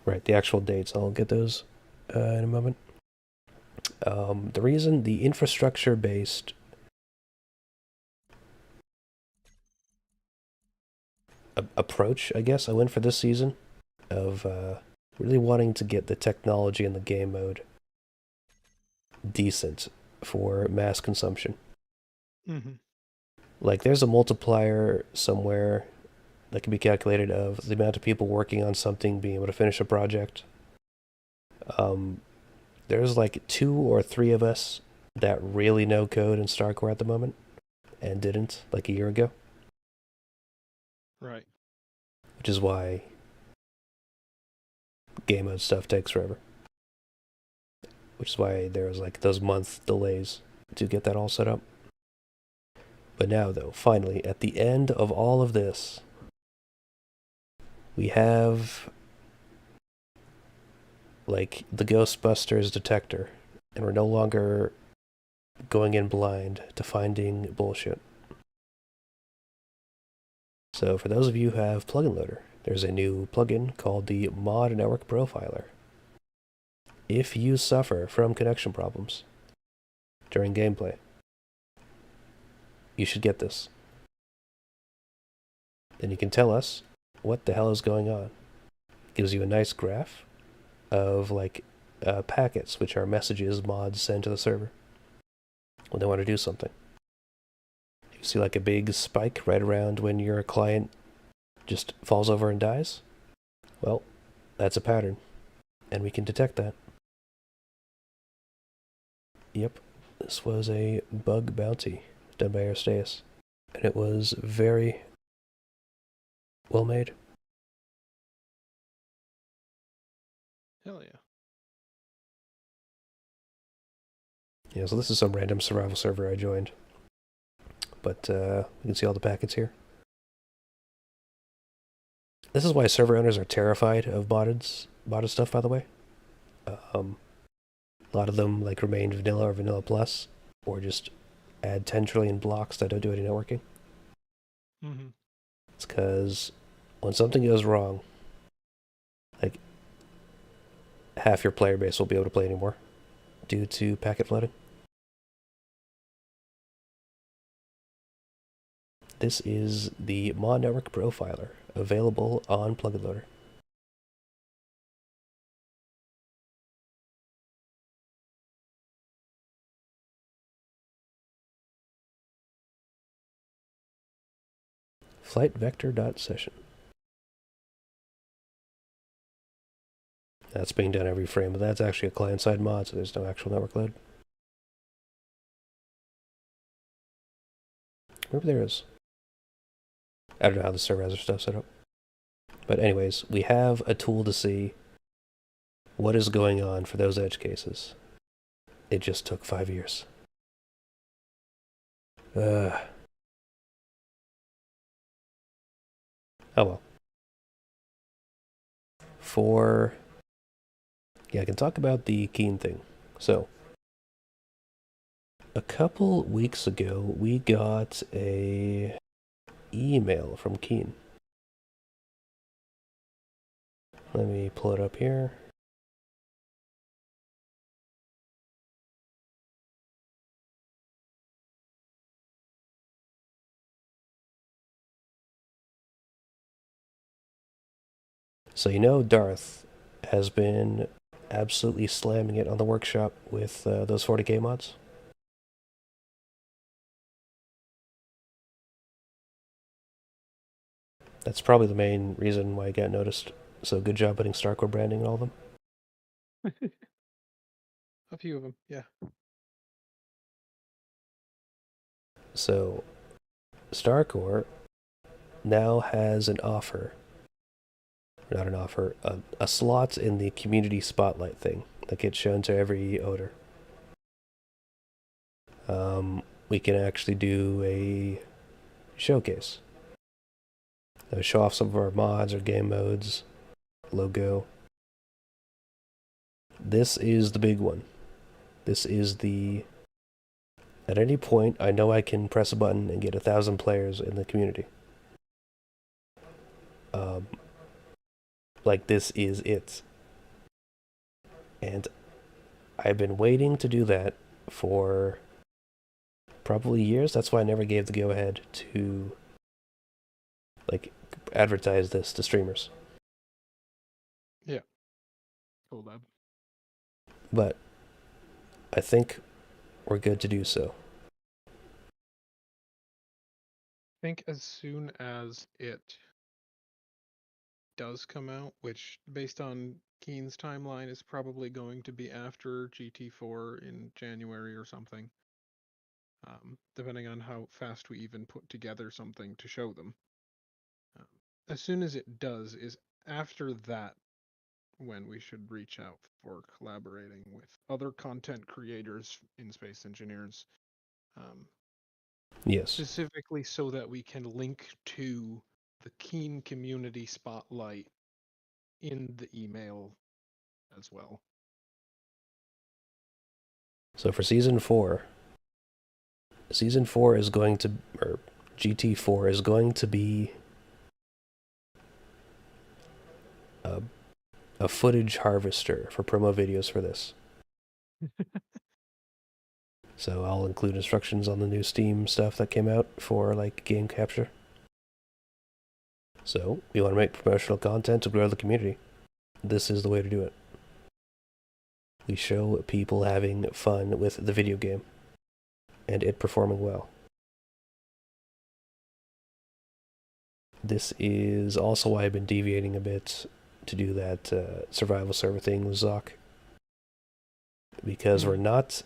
Right, the actual dates, I'll get those in a moment. The reason the infrastructure-based approach, I guess, I went for this season of really wanting to get the technology in the game mode decent for mass consumption. Mm-hmm. Like, there's a multiplier somewhere that can be calculated of the amount of people working on something being able to finish a project. There's like 2 or 3 of us that really know code in StarCore at the moment, and didn't like a year ago. Right. Which is why game mode stuff takes forever. Which is why there was like those month delays to get that all set up. But now though, finally, at the end of all of this, we have like the Ghostbusters detector, and we're no longer going in blind to finding bullshit. So for those of you who have Plugin Loader, there's a new plugin called the Mod Network Profiler. If you suffer from connection problems during gameplay, you should get this. Then you can tell us what the hell is going on. It gives you a nice graph of like packets, which are messages mods send to the server when they want to do something. You see like a big spike right around when your client just falls over and dies? Well, that's a pattern, and we can detect that. Yep, this was a bug bounty done by Aristeas, and it was very well made. Hell yeah. Yeah, so this is some random survival server I joined. But you can see all the packets here. This is why server owners are terrified of modded stuff, by the way. A lot of them like remain vanilla or vanilla plus, or just add 10 trillion blocks that don't do any networking. Mm-hmm. It's because when something goes wrong, like half your player base won't be able to play anymore due to packet flooding. This is the Mod Network Profiler, available on Plugin Loader. FlightVector.session. That's being done every frame, but that's actually a client-side mod, so there's no actual network load. Maybe there is. I don't know how the server has their stuff set up. But anyways, we have a tool to see what is going on for those edge cases. It just took 5 years. Oh well. Yeah, I can talk about the Keen thing. So, a couple weeks ago, we got a email from Keen. Let me pull it up here. So you know Darth has been absolutely slamming it on the workshop with those 40k mods. That's probably the main reason why I got noticed. So good job putting Starcore branding in all of them. A few of them, yeah. So Starcore now has an offer. Not an offer, a slot in the community spotlight thing that gets shown to every odor. We can actually do a showcase. Show off some of our mods or game modes, logo. This is the big one. This is the... At any point, I know I can press a button and get 1,000 players in the community. Like, this is it. And I've been waiting to do that for probably years. That's why I never gave the go-ahead to, like, advertise this to streamers. Yeah. Collab. But I think we're good to do so. I think as soon as it does come out, which based on Keen's timeline is probably going to be after GT4 in January or something, depending on how fast we even put together something to show them. As soon as it does, is after that when we should reach out for collaborating with other content creators in Space Engineers. Yes. Specifically so that we can link to the Keen community spotlight in the email as well. So for Season 4 is going to, or GT4 is going to be a footage harvester for promo videos for this. So I'll include instructions on the new Steam stuff that came out for like game capture. So we want to make promotional content to grow the community. This is the way to do it. We show people having fun with the video game and it performing well. This is also why I've been deviating a bit to do that survival server thing with Zoc. Because we're not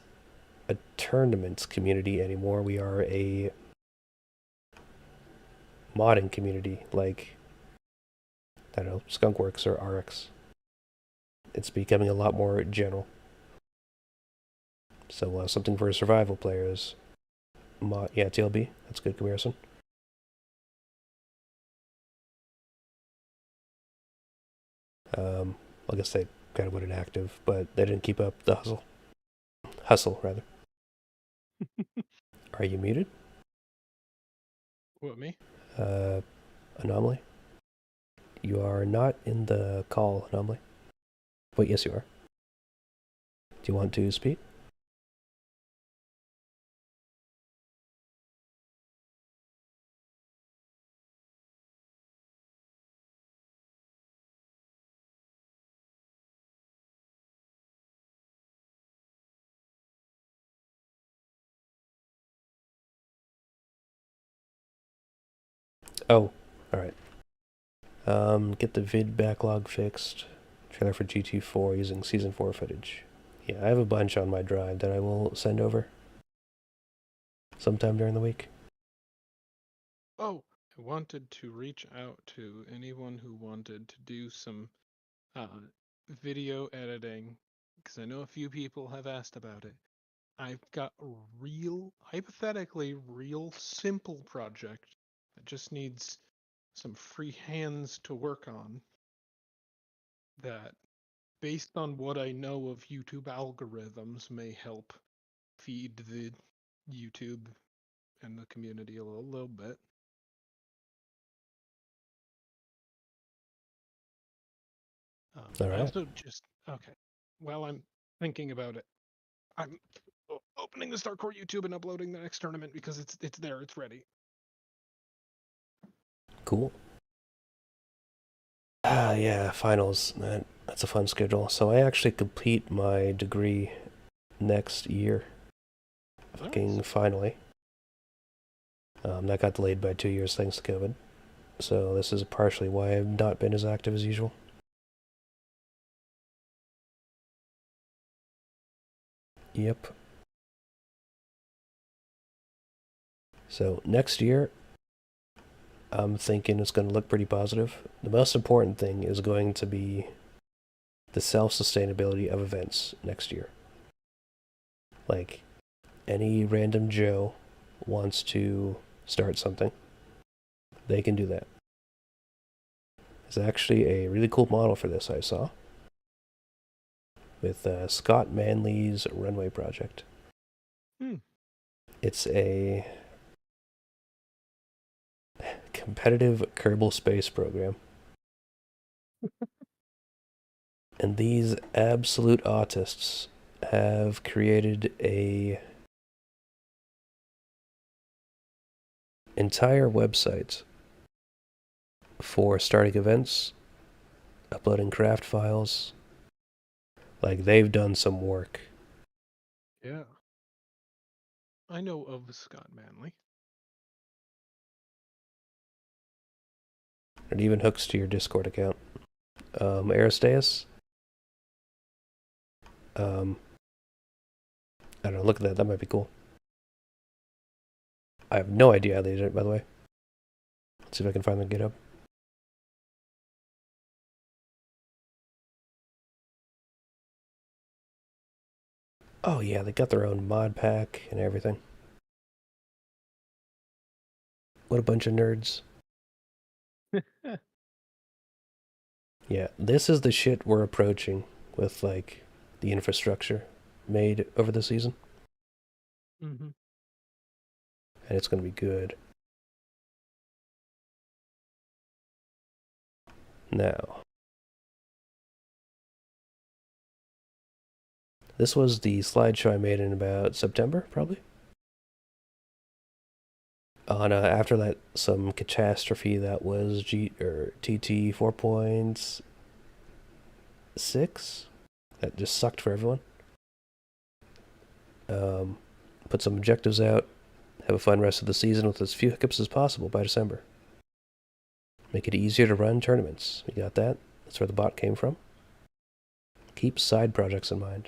a tournaments community anymore. We are a modding community, like, I don't know, Skunkworks or RX. It's becoming a lot more general. So something for survival players. Yeah, TLB. That's a good comparison. I guess they kind of went inactive, but they didn't keep up the hustle. Hustle, rather. Are you muted? What, me? Anomaly? You are not in the call, Anomaly. Wait, yes you are. Do you want to speak? Oh, alright. Get the vid backlog fixed. Trailer for GT4 using Season 4 footage. Yeah, I have a bunch on my drive that I will send over sometime during the week. Oh, I wanted to reach out to anyone who wanted to do some video editing, because I know a few people have asked about it. I've got a hypothetically real simple project that just needs some free hands to work on, that, based on what I know of YouTube algorithms, may help feed the YouTube and the community a little bit. All I right. also just, okay, while I'm thinking about it, I'm opening the StarCore YouTube and uploading the next tournament because it's there, it's ready. Cool. Yeah, finals. That's a fun schedule. So I actually complete my degree next year. Fucking finally. That got delayed by 2 years thanks to COVID. So this is partially why I've not been as active as usual. Yep. So next year, I'm thinking it's going to look pretty positive. The most important thing is going to be the self-sustainability of events next year. Like, any random Joe wants to start something, they can do that. There's actually a really cool model for this I saw with Scott Manley's Runway Project. It's a competitive Kerbal Space program. And these absolute autists have created a entire website for starting events, uploading craft files. Like, they've done some work. Yeah. I know of Scott Manley. It even hooks to your Discord account. Aristeus? I don't know, look at that, that might be cool. I have no idea how they did it, by the way. Let's see if I can find the GitHub. Oh yeah, they got their own mod pack and everything. What a bunch of nerds. Yeah, this is the shit we're approaching with, like, the infrastructure made over the season. Mm-hmm. And it's going to be good. Now, this was the slideshow I made in about September, probably. On after that, some catastrophe that was TT 4.6 that just sucked for everyone. Put some objectives out, have a fun rest of the season with as few hiccups as possible by December. Make it easier to run tournaments. We got that. That's where the bot came from. Keep side projects in mind,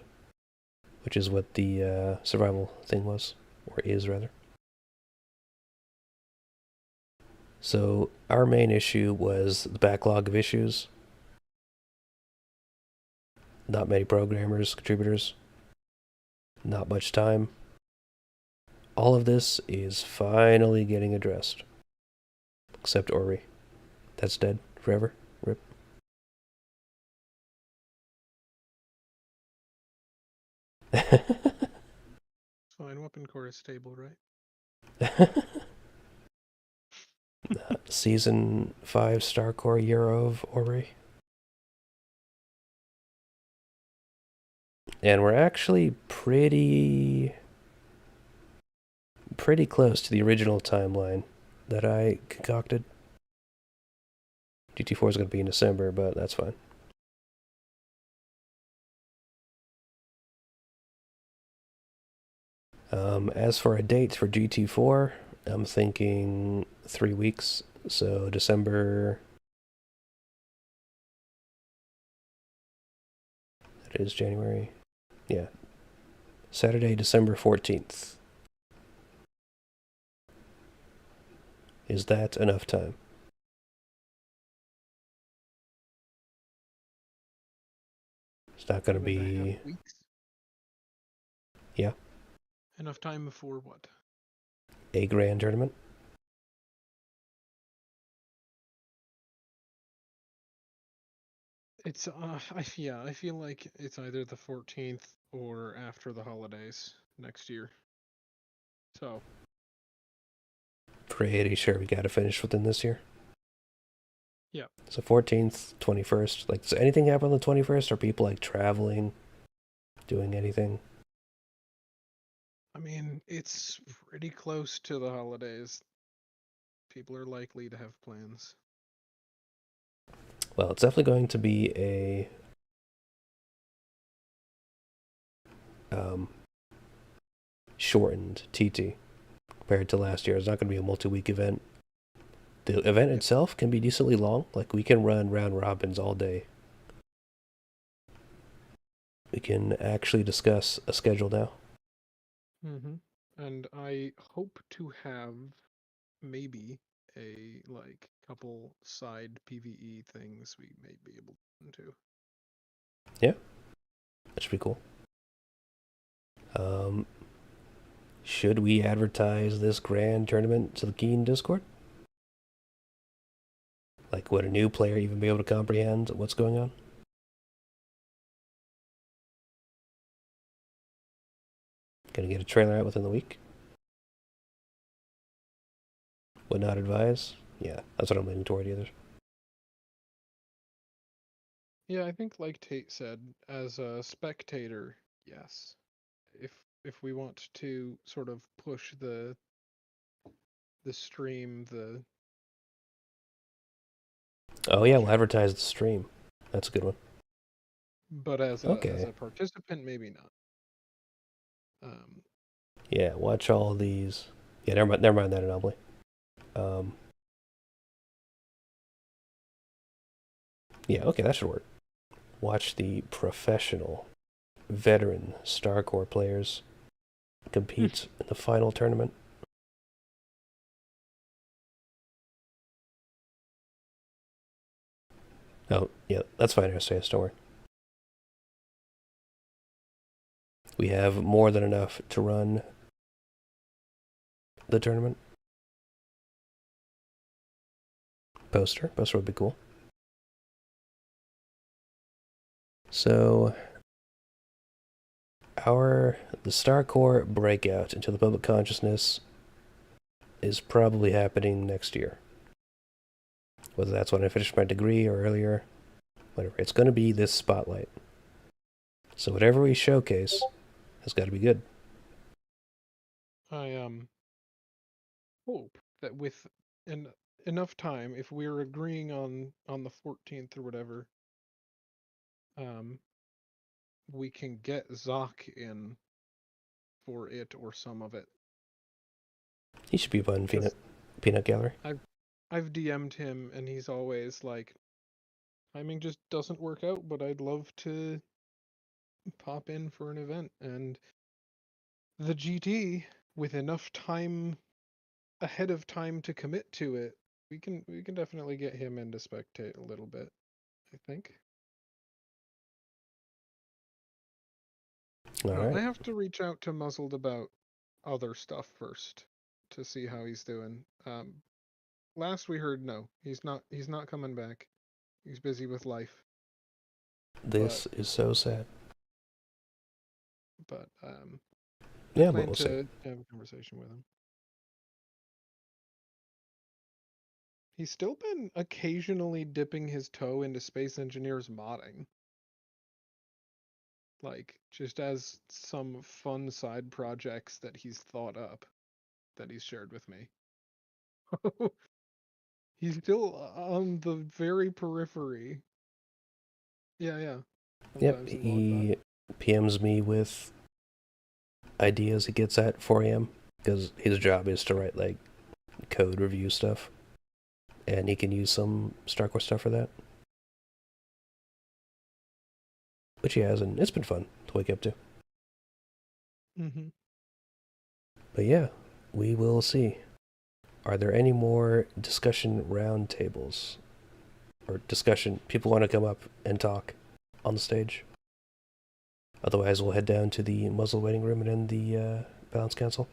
which is what the survival thing was, or is rather. So our main issue was the backlog of issues. Not many programmers, contributors, not much time. All of this is finally getting addressed. Except Ori. That's dead forever. Rip. Fine, weapon core is stable, right? Season 5 Star Core year of Ori. And we're actually pretty close to the original timeline that I concocted. GT4 is going to be in December, but that's fine. As for a date for GT4, I'm thinking 3 weeks. So December. That is January. Yeah. Saturday, December 14th. Is that enough time? It's not going to 2.5 be. weeks? Yeah. Enough time for what? A grand tournament. It's I feel like it's either the 14th or after the holidays next year. So Pretty sure we got to finish within this year. yeah. So 14th, 21st. Like, does anything happen on the 21st? Are people like traveling, doing anything? I mean, it's pretty close to the holidays. People are likely to have plans. Well, it's definitely going to be a shortened TT compared to last year. It's not going to be a multi-week event. The event itself can be decently long. Like, we can run round robins all day. We can actually discuss a schedule now. Mm-hmm. And I hope to have maybe a couple side PvE things we may be able to. Yeah, that should be cool. Should we advertise this grand tournament to the Keen Discord? Like, would a new player even be able to comprehend what's going on? Gonna get a trailer out within the week? Would not advise? Yeah, that's what I'm leaning toward either. Yeah, I think like Tate said, as a spectator, yes. If we want to sort of push the stream, Oh yeah, we'll advertise the stream. That's a good one. but as Okay. a participant, maybe not. Yeah, watch all these. Yeah, never mind that anomaly. Yeah, okay, that should work. Watch the professional, veteran Star Core players compete in the final tournament. Oh, yeah, that's fine, RSAS, don't worry. We have more than enough to run the tournament. Poster would be cool. So, the Star Core breakout into the public consciousness is probably happening next year. Whether that's when I finish my degree or earlier, whatever. It's going to be this spotlight. So whatever we showcase has got to be good. I hope that with enough time, if we're agreeing on the 14th or whatever, we can get Zoc in for it or some of it. He should be fun, Peanut Gallery. I've DM'd him and he's always like, timing just doesn't work out, but I'd love to pop in for an event, and the GT, with enough time ahead of time to commit to it, we can definitely get him in to spectate a little bit, I think. All I right. have to reach out to Muzzled about other stuff first to see how he's doing. Last we heard, no, he's not coming back. He's busy with life. This is so sad. But Yeah, but plan we'll see. to have a conversation with him. He's still been occasionally dipping his toe into Space Engineers modding. Like, just as some fun side projects that he's thought up that he's shared with me. He's still on the very periphery. Yeah. Yep, Sometimes in he PMs me with ideas he gets at 4 a.m. because his job is to write like code review stuff, and he can use some StarCore stuff for that, which he has, and it's been fun to wake up to. Mm-hmm. But yeah, we will see. Are there any more discussion roundtables or discussion people want to come up and talk on the stage? Otherwise, we'll head down to the muzzle waiting room and end the balance council.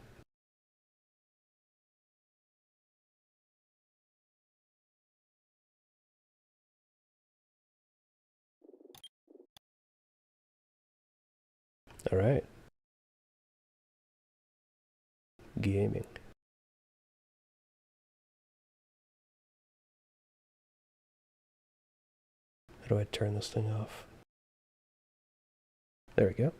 All right. Gaming. How do I turn this thing off? There we go.